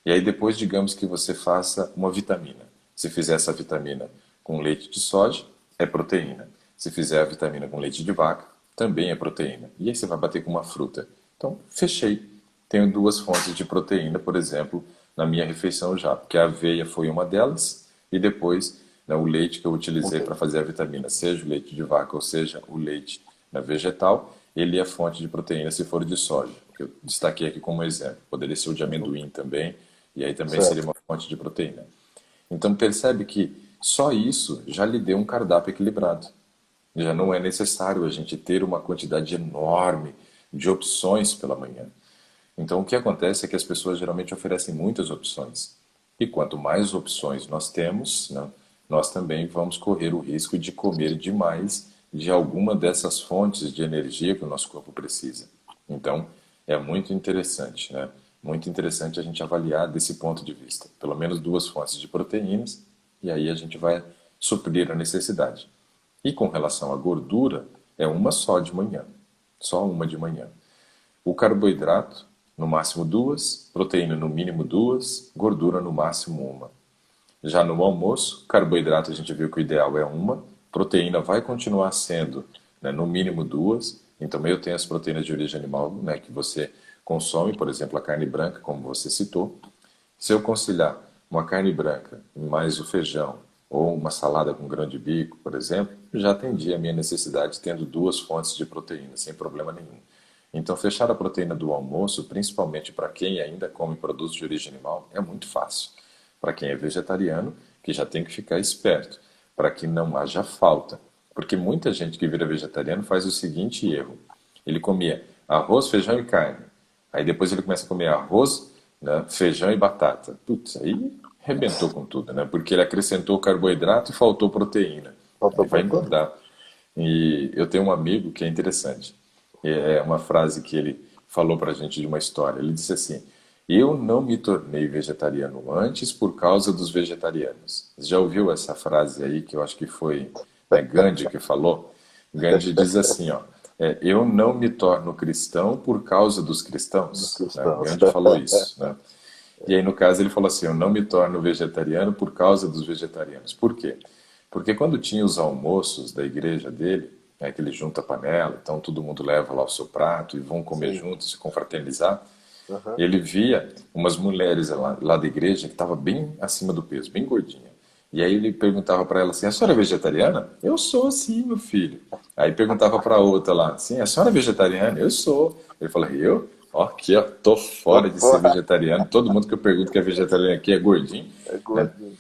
E aí depois, digamos que você faça uma vitamina. Se fizer essa vitamina com leite de soja, é proteína. Se fizer a vitamina com leite de vaca, também é proteína. E aí você vai bater com uma fruta. Então, fechei. Tenho duas fontes de proteína, por exemplo, na minha refeição já, porque a aveia foi uma delas e depois, né, o leite que eu utilizei para fazer a vitamina, seja o leite de vaca ou seja o leite, né, vegetal, ele é fonte de proteína se for de soja, que eu destaquei aqui como exemplo. Poderia ser o de Uhum. amendoim também, e aí também seria Certo. uma fonte de proteína. Então percebe que só isso já lhe deu um cardápio equilibrado. Já não é necessário a gente ter uma quantidade enorme de opções pela manhã. Então, o que acontece é que as pessoas geralmente oferecem muitas opções. E quanto mais opções nós temos, né, nós também vamos correr o risco de comer demais de alguma dessas fontes de energia que o nosso corpo precisa. Então, é muito interessante, né? Muito interessante a gente avaliar desse ponto de vista. Pelo menos duas fontes de proteínas, e aí a gente vai suprir a necessidade. E com relação à gordura, é uma só de manhã. Só uma de manhã. O carboidrato, no máximo duas, proteína no mínimo duas, gordura no máximo uma. Já no almoço, carboidrato a gente viu que o ideal é uma, proteína vai continuar sendo, né, no mínimo duas, então eu tenho as proteínas de origem animal, né, que você consome, por exemplo, a carne branca, como você citou. Se eu conciliar uma carne branca mais o feijão ou uma salada com grão de bico, por exemplo, já atendi a minha necessidade tendo duas fontes de proteína, sem problema nenhum. Então, fechar a proteína do almoço, principalmente para quem ainda come produtos de origem animal, é muito fácil. Para quem é vegetariano, que já tem que ficar esperto, para que não haja falta. Porque muita gente que vira vegetariano faz o seguinte erro: ele comia arroz, feijão e carne. Aí depois ele começa a comer arroz, né, feijão e batata. Putz, aí arrebentou com tudo, né? Porque ele acrescentou carboidrato e faltou proteína. Falta Aí vai proteína. engordar. E eu tenho um amigo que é interessante. É uma frase que ele falou pra gente de uma história. Ele disse assim: eu não me tornei vegetariano antes por causa dos vegetarianos. Você já ouviu essa frase aí que eu acho que foi, né, Gandhi que falou? Gandhi diz assim, ó, eu não me torno cristão por causa dos Dos cristãos, né? cristãos. Gandhi falou isso, né? E aí, no caso, ele falou assim: eu não me torno vegetariano por causa dos vegetarianos. Por quê? Porque quando tinha os almoços da igreja dele, né, que ele junta a panela, então todo mundo leva lá o seu prato e vão comer Sim. juntos, se confraternizar, Aham. ele via umas mulheres lá da igreja que estavam bem acima do peso, bem gordinha. E aí ele perguntava para ela assim: a senhora é vegetariana? Eu sou, sim, meu filho. Aí perguntava para outra lá: sim, a senhora é vegetariana? Eu sou. Ele falou: eu? Ó, aqui, ó, tô Tô fora de ser fora. vegetariano. Todo mundo que eu pergunto que é vegetariano aqui é gordinho, É né? gordinho.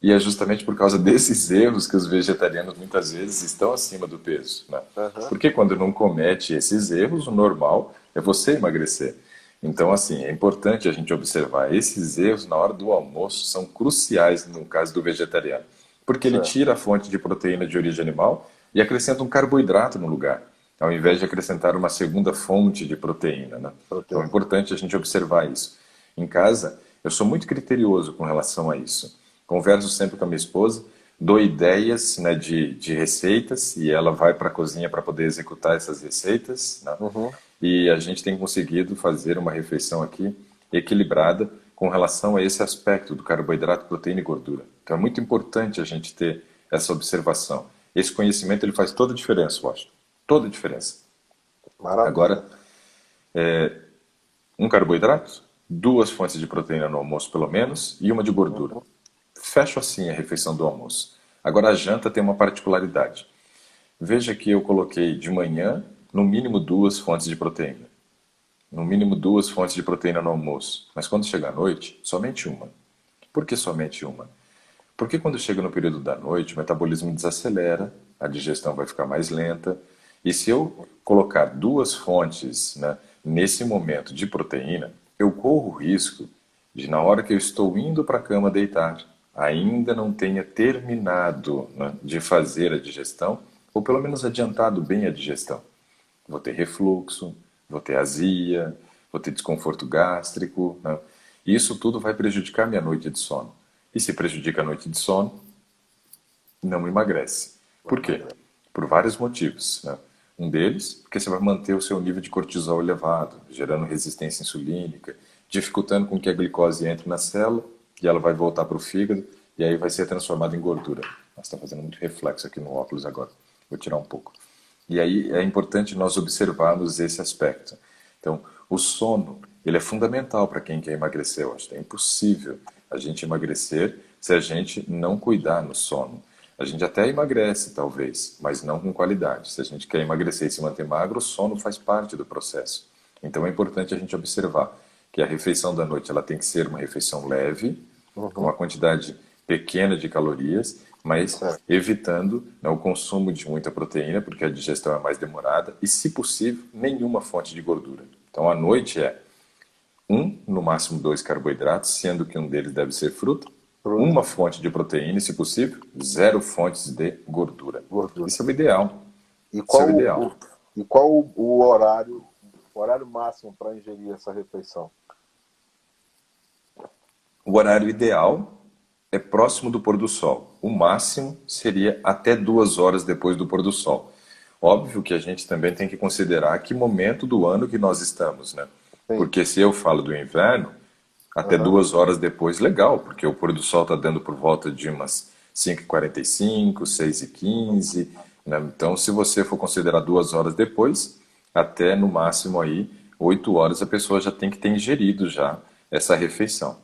E é justamente por causa desses erros que os vegetarianos muitas vezes estão acima do peso, né? Aham. Porque quando não comete esses erros, o normal é você emagrecer. Então, assim, é importante a gente observar esses erros na hora do almoço, são cruciais no caso do vegetariano. Porque ele Certo. tira a fonte de proteína de origem animal e acrescenta um carboidrato no lugar, ao invés de acrescentar uma segunda fonte de proteína, né? Então é Proteína. importante a gente observar isso. Em casa, eu sou muito criterioso com relação a isso. Converso sempre com a minha esposa, dou ideias, né, de receitas e ela vai para a cozinha para poder executar essas receitas, né? Uhum. E a gente tem conseguido fazer uma refeição aqui equilibrada com relação a esse aspecto do carboidrato, proteína e gordura. Então é muito importante a gente ter essa observação. Esse conhecimento ele faz toda a diferença, Washington. Toda a diferença. Maravilha. Agora, um carboidrato, duas fontes de proteína no almoço pelo menos e uma de gordura. Uhum. Fecho assim a refeição do almoço. Agora a janta tem uma particularidade. Veja que eu coloquei de manhã, no mínimo duas fontes de proteína. No mínimo duas fontes de proteína no almoço. Mas quando chega à noite, somente uma. Por que somente uma? Porque quando chega no período da noite, o metabolismo desacelera, a digestão vai ficar mais lenta. E se eu colocar duas fontes, né, nesse momento de proteína, eu corro o risco de, na hora que eu estou indo para a cama deitar, ainda não tenha terminado, né, de fazer a digestão ou pelo menos adiantado bem a digestão. Vou ter refluxo, vou ter azia, vou ter desconforto gástrico, né? E isso tudo vai prejudicar minha noite de sono. E se prejudica a noite de sono, não emagrece. Por quê? Por vários motivos, né? Um deles, porque você vai manter o seu nível de cortisol elevado, gerando resistência insulínica, dificultando com que a glicose entre na célula e ela vai voltar para o fígado e aí vai ser transformada em gordura. Nossa, está fazendo muito reflexo aqui no óculos agora. Vou tirar um pouco. E aí é importante nós observarmos esse aspecto. Então, o sono, ele é fundamental para quem quer emagrecer. Eu acho que é impossível a gente emagrecer se a gente não cuidar no sono. A gente até emagrece, talvez, mas não com qualidade. Se a gente quer emagrecer e se manter magro, o sono faz parte do processo. Então é importante a gente observar que a refeição da noite ela tem que ser uma refeição leve, com uma quantidade pequena de calorias, mas Certo. evitando, né, o consumo de muita proteína, porque a digestão é mais demorada, e, se possível, nenhuma fonte de gordura. Então, à noite é no máximo dois carboidratos, sendo que um deles deve ser fruta, Fruta, uma fonte de proteína e, se possível, zero fontes de gordura. gordura. Isso é o ideal. E Isso é qual o ideal. o horário máximo para ingerir essa refeição? O horário ideal é próximo do pôr do sol. O máximo seria até 2 horas depois do pôr do sol. Óbvio que a gente também tem que considerar que momento do ano que nós estamos, né? Sim. Porque se eu falo do inverno, até Aham. 2 horas depois, legal, porque o pôr do sol está dando por volta de umas 5h45, 6h15, né? Então, se você for considerar 2 horas depois, até no máximo aí 8 horas a pessoa já tem que ter ingerido já essa refeição.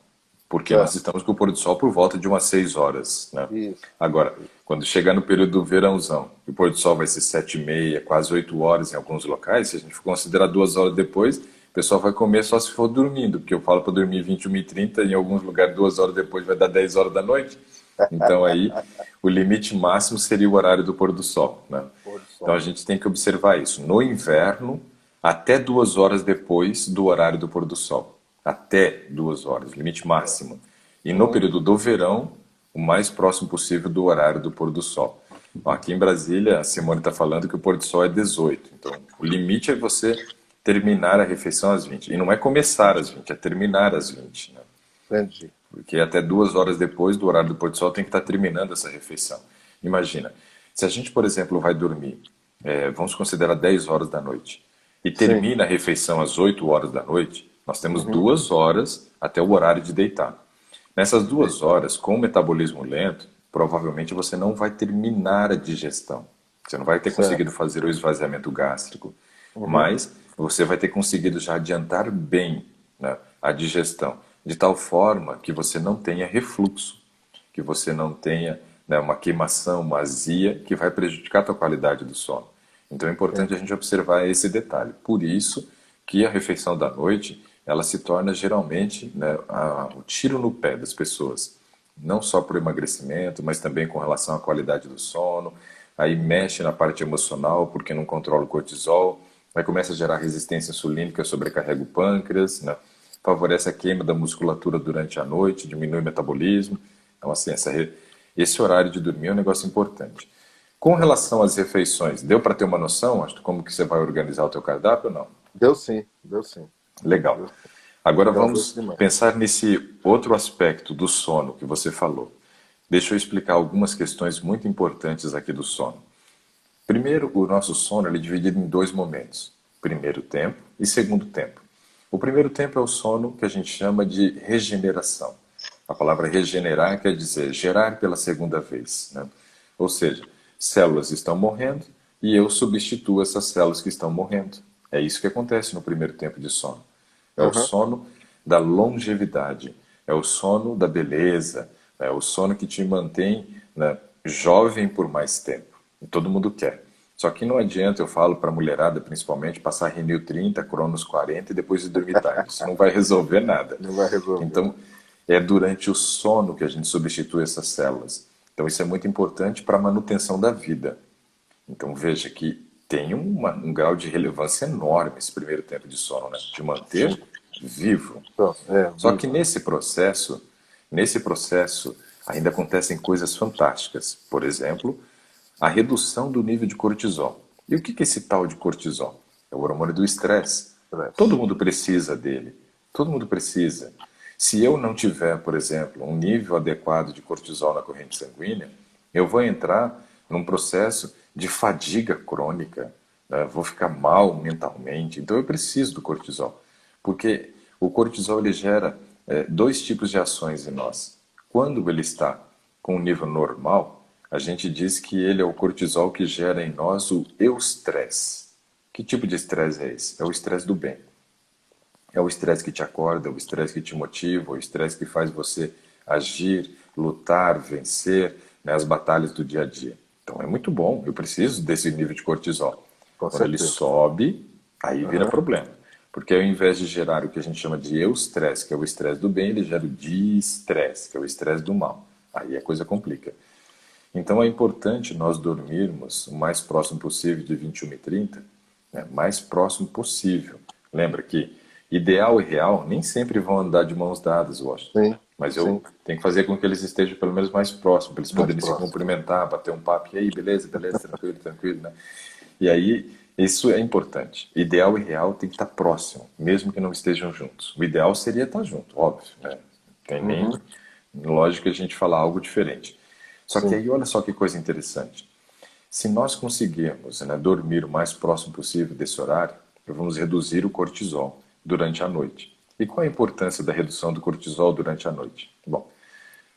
Porque nós Certo. estamos com o pôr do sol por volta de umas 6 horas, né? Isso. Agora, quando chegar no período do verãozão, o pôr do sol vai ser 7h30, quase 8 horas em alguns locais, se a gente for considerar 2 horas depois, o pessoal vai comer só se for dormindo, porque eu falo para dormir 21h30, em alguns lugares 2 horas depois vai dar 10 horas da noite. Então aí o limite máximo seria o horário do pôr do sol, né? Pôr do Então a sol. gente tem que observar isso. No inverno, até 2 horas depois do horário do pôr do sol. Até 2 horas, limite máximo. E no Uhum. período do verão, o mais próximo possível do horário do pôr do sol. Ó, aqui em Brasília, a Simone está falando que o pôr do sol é 18. Então, o limite é você terminar a refeição às 20. E não é começar às 20, é terminar às 20, né? Entendi. Porque até 2 horas depois do horário do pôr do sol tem que estar terminando essa refeição. Imagina, se a gente, por exemplo, vai dormir, vamos considerar 10 horas da noite, e Sim. termina a refeição às 8 horas da noite, nós temos Uhum. 2 horas até o horário de deitar. Nessas 2 horas, com o metabolismo lento, provavelmente você não vai terminar a digestão. Você não vai ter Certo. conseguido fazer o esvaziamento gástrico, Uhum. mas você vai ter conseguido já adiantar bem, né, a digestão, de tal forma que você não tenha refluxo, que você não tenha, né, uma queimação, uma azia, que vai prejudicar a tua qualidade do sono. Então é importante a Entendi. gente observar esse detalhe. Por isso que a refeição da noite, ela se torna geralmente, né, o tiro no pé das pessoas. Não só para o emagrecimento, mas também com relação à qualidade do sono. Aí mexe na parte emocional, porque não controla o cortisol. Aí começa a gerar resistência insulínica, sobrecarrega o pâncreas, né? Favorece a queima da musculatura durante a noite, diminui o metabolismo. Então, assim, esse horário de dormir é um negócio importante. Com relação às refeições, deu para ter uma noção, acho, como que você vai organizar o teu cardápio ou não? Deu sim, deu sim. Legal. Deu sim. Agora Agradeço vamos demais. pensar nesse outro aspecto do sono que você falou. Deixa eu explicar algumas questões muito importantes aqui do sono. Primeiro, o nosso sono ele é dividido em dois momentos: primeiro tempo e segundo tempo. O primeiro tempo é o sono que a gente chama de regeneração. A palavra regenerar quer dizer gerar pela segunda vez, né? Ou seja, células estão morrendo e eu substituo essas células que estão morrendo. É isso que acontece no primeiro tempo de sono. É o Aham. sono da longevidade, é o sono da beleza, é o sono que te mantém, né, jovem por mais tempo. E todo mundo quer. Só que não adianta, eu falo para a mulherada principalmente, passar Renil 30, Cronos 40 e depois de dormir tarde. Isso não vai resolver nada. Não vai resolver. Então, é durante o sono que a gente substitui essas células. Então, isso é muito importante para a manutenção da vida. Então veja que tem um grau de relevância enorme esse primeiro tempo de sono, né? De Sim. manter vivo. Então, Só que vivo. nesse processo ainda acontecem coisas fantásticas. Por exemplo, a redução do nível de cortisol. E o que é esse tal de cortisol? É o hormônio do estresse. Todo mundo precisa dele. Todo mundo precisa. Se eu não tiver, por exemplo, um nível adequado de cortisol na corrente sanguínea, eu vou entrar num processo de fadiga crônica, né? Vou ficar mal mentalmente. Então eu preciso do cortisol, porque o cortisol ele gera dois tipos de ações em nós. Quando ele está com um nível normal, a gente diz que ele é o cortisol que gera em nós o eustresse. Que tipo de estresse é esse? É o estresse do bem. É o estresse que te acorda, é o estresse que te motiva, o estresse que faz você agir, lutar, vencer, né, as batalhas do dia a dia. Então é muito bom, eu preciso desse nível de cortisol. Com Quando ele certeza. sobe, aí vira Aham. problema. Porque ao invés de gerar o que a gente chama de eustresse, que é o estresse do bem, ele gera o distresse, que é o estresse do mal. Aí a coisa complica. Então é importante nós dormirmos o mais próximo possível de 21h30, né? Mais próximo possível. Lembra que ideal e real nem sempre vão andar de mãos dadas, Washington. Sim, Mas eu sim, tenho que fazer com que eles estejam pelo menos mais próximos, para eles mais poderem se próximo. cumprimentar, bater um papo, e aí, beleza, beleza, tranquilo, tranquilo, né? E aí, isso é importante. Ideal e real tem que estar próximo, mesmo que não estejam juntos. O ideal seria estar junto, óbvio, né? Tem nem Uhum. lógica a gente falar algo diferente. Só que Sim, aí, olha só que coisa interessante. Se nós conseguirmos, né, dormir o mais próximo possível desse horário, vamos reduzir o cortisol durante a noite. E qual a importância da redução do cortisol durante a noite? Bom,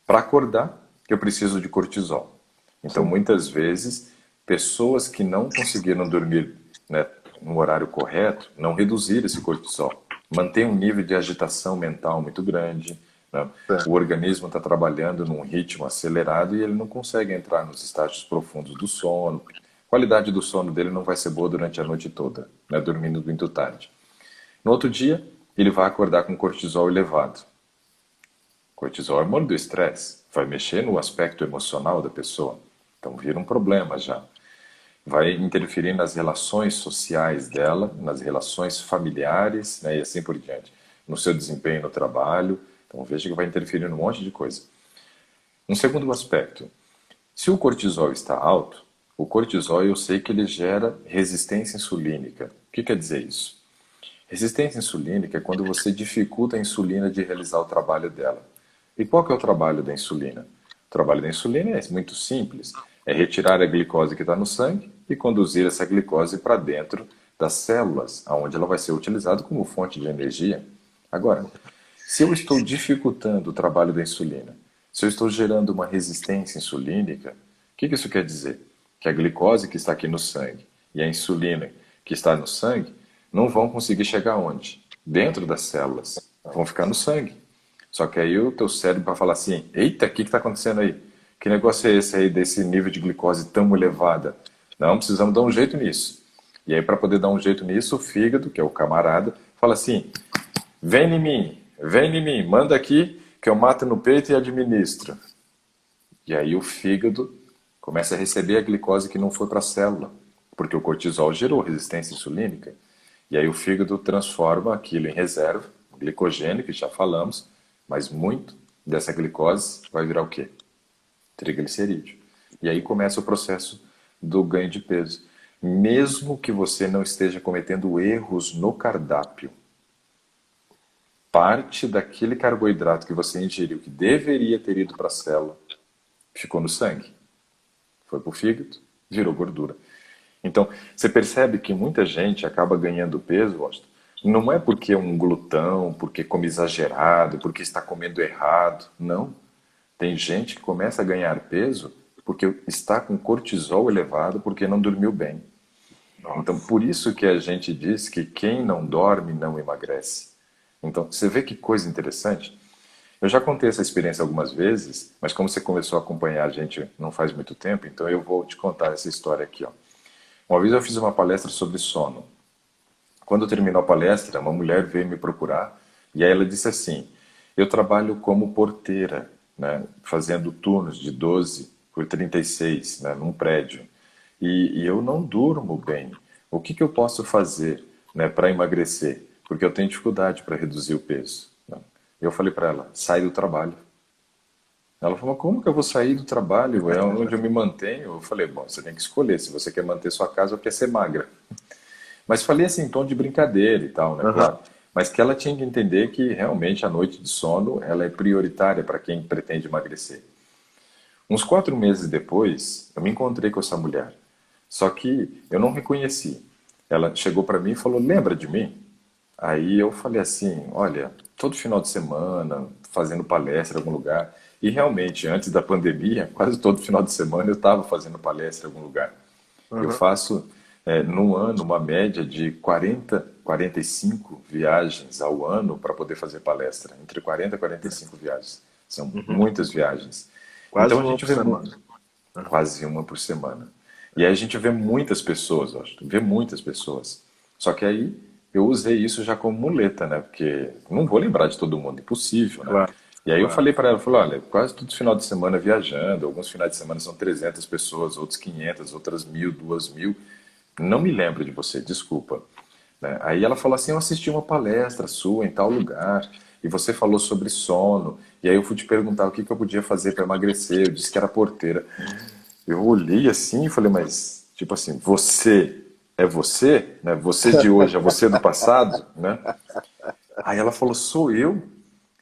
para acordar, eu preciso de cortisol. Então, sim. muitas vezes, pessoas que não conseguiram dormir, né, no horário correto, não reduziram esse cortisol. Mantém um nível de agitação mental muito grande, né? O Certo. organismo está trabalhando num ritmo acelerado e ele não consegue entrar nos estágios profundos do sono. A qualidade do sono dele não vai ser boa durante a noite toda, né, dormindo muito tarde. No outro dia, ele vai acordar com cortisol elevado. Cortisol é hormônio do estresse, vai mexer no aspecto emocional da pessoa. Então vira um problema já. Vai interferir nas relações sociais dela, nas relações familiares, né, e assim por diante. No seu desempenho no trabalho. Então veja que vai interferir num monte de coisa. Um segundo aspecto. Se o cortisol está alto, o cortisol eu sei que ele gera resistência insulínica. O que quer dizer isso? Resistência insulínica é quando você dificulta a insulina de realizar o trabalho dela. E qual que é o trabalho da insulina? O trabalho da insulina é muito simples. É retirar a glicose que está no sangue e conduzir essa glicose para dentro das células, onde ela vai ser utilizada como fonte de energia. Agora, se eu estou dificultando o trabalho da insulina, se eu estou gerando uma resistência insulínica, o que isso quer dizer? Que a glicose que está aqui no sangue e a insulina que está no sangue não vão conseguir chegar onde? Dentro das células. Vão ficar no sangue. Só que aí o teu cérebro vai falar assim, eita, o que está acontecendo aí? Que negócio é esse aí desse nível de glicose tão elevada? Não, precisamos dar um jeito nisso. E aí para poder dar um jeito nisso, o fígado, que é o camarada, fala assim, vem em mim, manda aqui que eu mato no peito e administro. E aí o fígado começa a receber a glicose que não foi para a célula, porque o cortisol gerou resistência insulínica. E aí o fígado transforma aquilo em reserva, glicogênio, que já falamos, mas muito dessa glicose vai virar o quê? Triglicerídeo. E aí começa o processo do ganho de peso. Mesmo que você não esteja cometendo erros no cardápio, parte daquele carboidrato que você ingeriu, que deveria ter ido para a célula, ficou no sangue. Foi para o fígado, virou gordura. Então, você percebe que muita gente acaba ganhando peso, Washington, não é porque é um glutão, porque come exagerado, porque está comendo errado. Não. Tem gente que começa a ganhar peso porque está com cortisol elevado, porque não dormiu bem. Então, Nossa. por isso que a gente diz que quem não dorme não emagrece. Então, você vê que coisa interessante? Eu já contei essa experiência algumas vezes, mas como você começou a acompanhar a gente não faz muito tempo, então eu vou te contar essa história aqui, ó. Uma vez eu fiz uma palestra sobre sono. Quando terminou a palestra, uma mulher veio me procurar e aí ela disse assim: eu trabalho como porteira, né, fazendo turnos de 12 por 36, né, num prédio, e eu não durmo bem. O que eu posso fazer, né, para emagrecer? Porque eu tenho dificuldade para reduzir o peso. Né? Eu falei para ela: sai do trabalho. Ela falou, mas como que eu vou sair do trabalho? É onde eu me mantenho. Eu falei, bom, você tem que escolher se você quer manter sua casa ou quer ser magra. Mas falei assim, em tom de brincadeira e tal, né, Aham. claro. Mas que ela tinha que entender que realmente a noite de sono, ela é prioritária para quem pretende emagrecer. Uns 4 meses depois, eu me encontrei com essa mulher. Só que eu não reconheci. Ela chegou para mim e falou, lembra de mim? Aí eu falei assim, olha, todo final de semana, fazendo palestra em algum lugar. E realmente, antes da pandemia, quase todo final de semana eu estava fazendo palestra em algum lugar. Eu Aham. faço, no ano, uma média de 40, 45 viagens ao ano para poder fazer palestra. Entre 40 e 45 viagens. São Uhum. muitas viagens. Quase Então a uma gente por vê semana. Aham. quase uma por semana. E aí a gente vê muitas pessoas, eu acho, vê muitas pessoas. Só que aí eu usei isso já como muleta, né? Porque não vou lembrar de todo mundo, impossível, né? Claro, E aí eu claro. falei para ela, falei, olha, quase todo final de semana viajando, alguns finais de semana são 300 pessoas, outros 500, outras 1.000, 2.000. Não me lembro de você, desculpa. Né? Aí ela falou assim, eu assisti uma palestra sua em tal lugar, e você falou sobre sono, e aí eu fui te perguntar o que que eu podia fazer para emagrecer, eu disse que era porteira. Eu olhei assim e falei, mas, tipo assim, você é você? Né? Você de hoje é você do passado? Né? Aí ela falou, sou eu?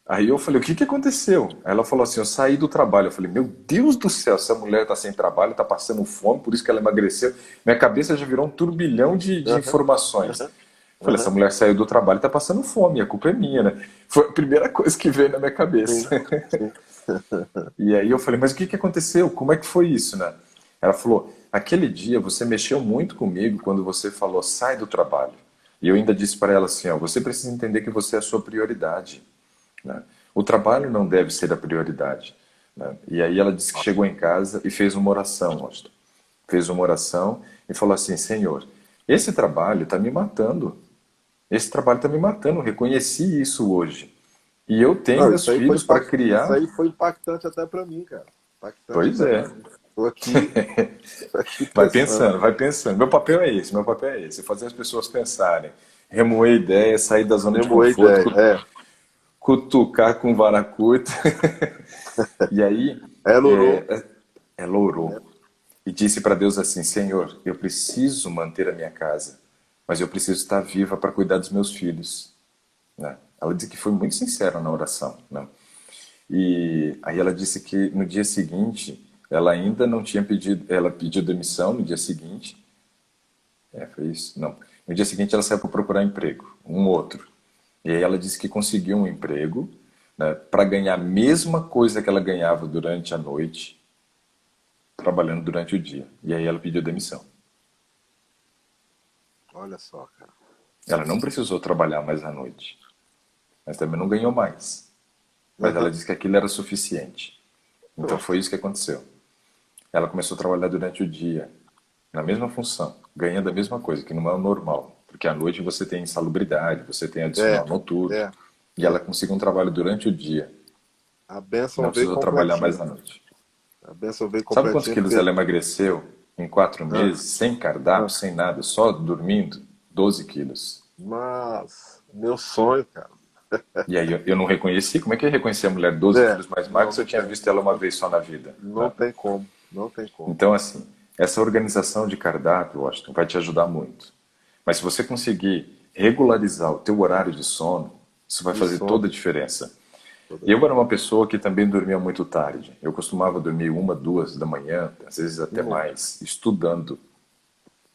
Aí eu falei, o que que aconteceu? Aí ela falou assim, eu saí do trabalho. Eu falei, meu Deus do céu, essa mulher tá sem trabalho, tá passando fome, por isso que ela emagreceu. Minha cabeça já virou um turbilhão de Aham, informações. aham, Eu falei, essa aham. mulher saiu do trabalho e tá passando fome, a culpa é minha, né? Foi a primeira coisa que veio na minha cabeça. Sim, sim. E aí eu falei, mas o que que aconteceu? Como é que foi isso, né? Ela falou, aquele dia você mexeu muito comigo quando você falou, sai do trabalho. E eu ainda disse para ela assim, ó, você precisa entender que você é a sua prioridade, né? O trabalho não deve ser a prioridade, né? E aí ela disse que chegou em casa e fez uma oração, Austin. Fez uma oração e falou assim, Senhor, esse trabalho está me matando. Esse trabalho está me matando. Eu reconheci isso hoje. E eu tenho Não, meus filhos para isso criar. aí foi impactante até para mim, cara. Impactante Pois até para é. mim. Estou aqui, tô aqui Vai pensando. pensando, vai pensando. Meu papel é esse, meu papel é esse. Fazer as pessoas pensarem. Remoer ideias, sair da zona de Mesmo a conforto, ideia. cutucar com vara curta. E aí, Lourou. lourou. E disse para Deus assim, Senhor, eu preciso manter a minha casa, mas eu preciso estar viva para cuidar dos meus filhos. Né? Ela disse que foi muito sincera na oração. Né? E aí ela disse que no dia seguinte, ela ainda não tinha pedido, ela pediu demissão no dia seguinte. Foi isso? Não. No dia seguinte ela saiu para procurar emprego, um outro. E aí ela disse que conseguiu um emprego, né, para ganhar a mesma coisa que ela ganhava durante a noite, trabalhando durante o dia. E aí ela pediu demissão. Olha só, cara. Ela não precisou trabalhar mais à noite, mas também não ganhou mais. Mas ela Aham. disse que aquilo era suficiente. Então Pronto. foi isso que aconteceu. Ela começou a trabalhar durante o dia, na mesma função, ganhando a mesma coisa, que não é o normal. Porque à noite você tem insalubridade, você tem É, adicional noturno. é, E ela é. conseguiu um trabalho durante o dia. A bênção Não veio precisou trabalhar mais completinha. à noite. A bênção veio Sabe quantos completinha quilos porque. ela emagreceu em 4 meses, Ah, sem cardápio, ah. sem nada, só dormindo? 12 quilos. Mas, meu sonho, cara. E aí eu não reconheci. Como é que eu ia reconhecer a mulher 12 quilos mais magra Não, se eu não tinha tem. visto ela uma vez só na vida? Não Né? tem como. Não tem como. Então, assim, essa organização de cardápio, Washington, vai te ajudar muito. Mas se você conseguir regularizar o teu horário de sono, isso vai De fazer toda sono. a diferença. Toda Eu era uma diferença. pessoa que também dormia muito tarde. Eu costumava dormir 1, 2 da manhã, às vezes até Hum, mais, estudando.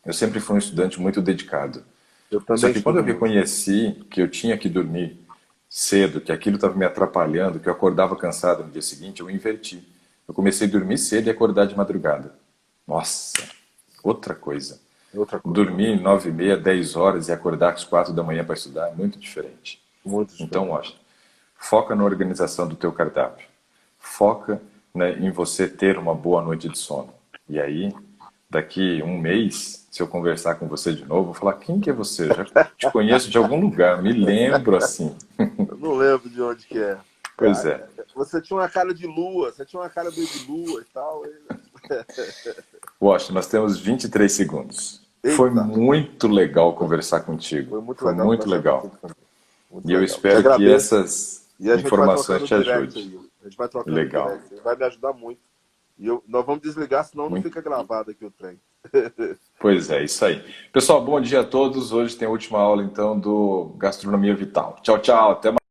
Eu sempre fui um estudante muito dedicado. Eu Só também que quando estudo eu muito. reconheci que eu tinha que dormir cedo, que aquilo estava me atrapalhando, que eu acordava cansado no dia seguinte, eu inverti. Eu comecei a dormir cedo e acordar de madrugada. Nossa, outra coisa. Outra coisa. Dormir 9h30, 10 horas e acordar às 4 da manhã para estudar é muito diferente. Muito Então, diferente. ó, foca na organização do teu cardápio. Foca, né, em você ter uma boa noite de sono. E aí, daqui um mês, se eu conversar com você de novo, eu vou falar, quem que é você? Eu já te conheço de algum lugar, me lembro assim. Eu não lembro de onde que é. Pois é. Você tinha uma cara de lua, você tinha uma cara meio de lua e tal. Washington, nós temos 23 segundos. Foi Eita, muito legal conversar contigo. foi muito Foi legal muito conversar legal. contigo também. Muito E eu legal. Te espero que agradeço. essas E a gente vai informações trocando te direct ajudem. aí. A gente vai trocando Legal. ideia. Ele vai me ajudar muito. E nós vamos desligar, senão não Muito. fica gravado aqui o trem. Pois é, isso aí. Pessoal, bom dia a todos. Hoje tem a última aula, então, do Gastronomia Vital. Tchau, tchau. Até mais.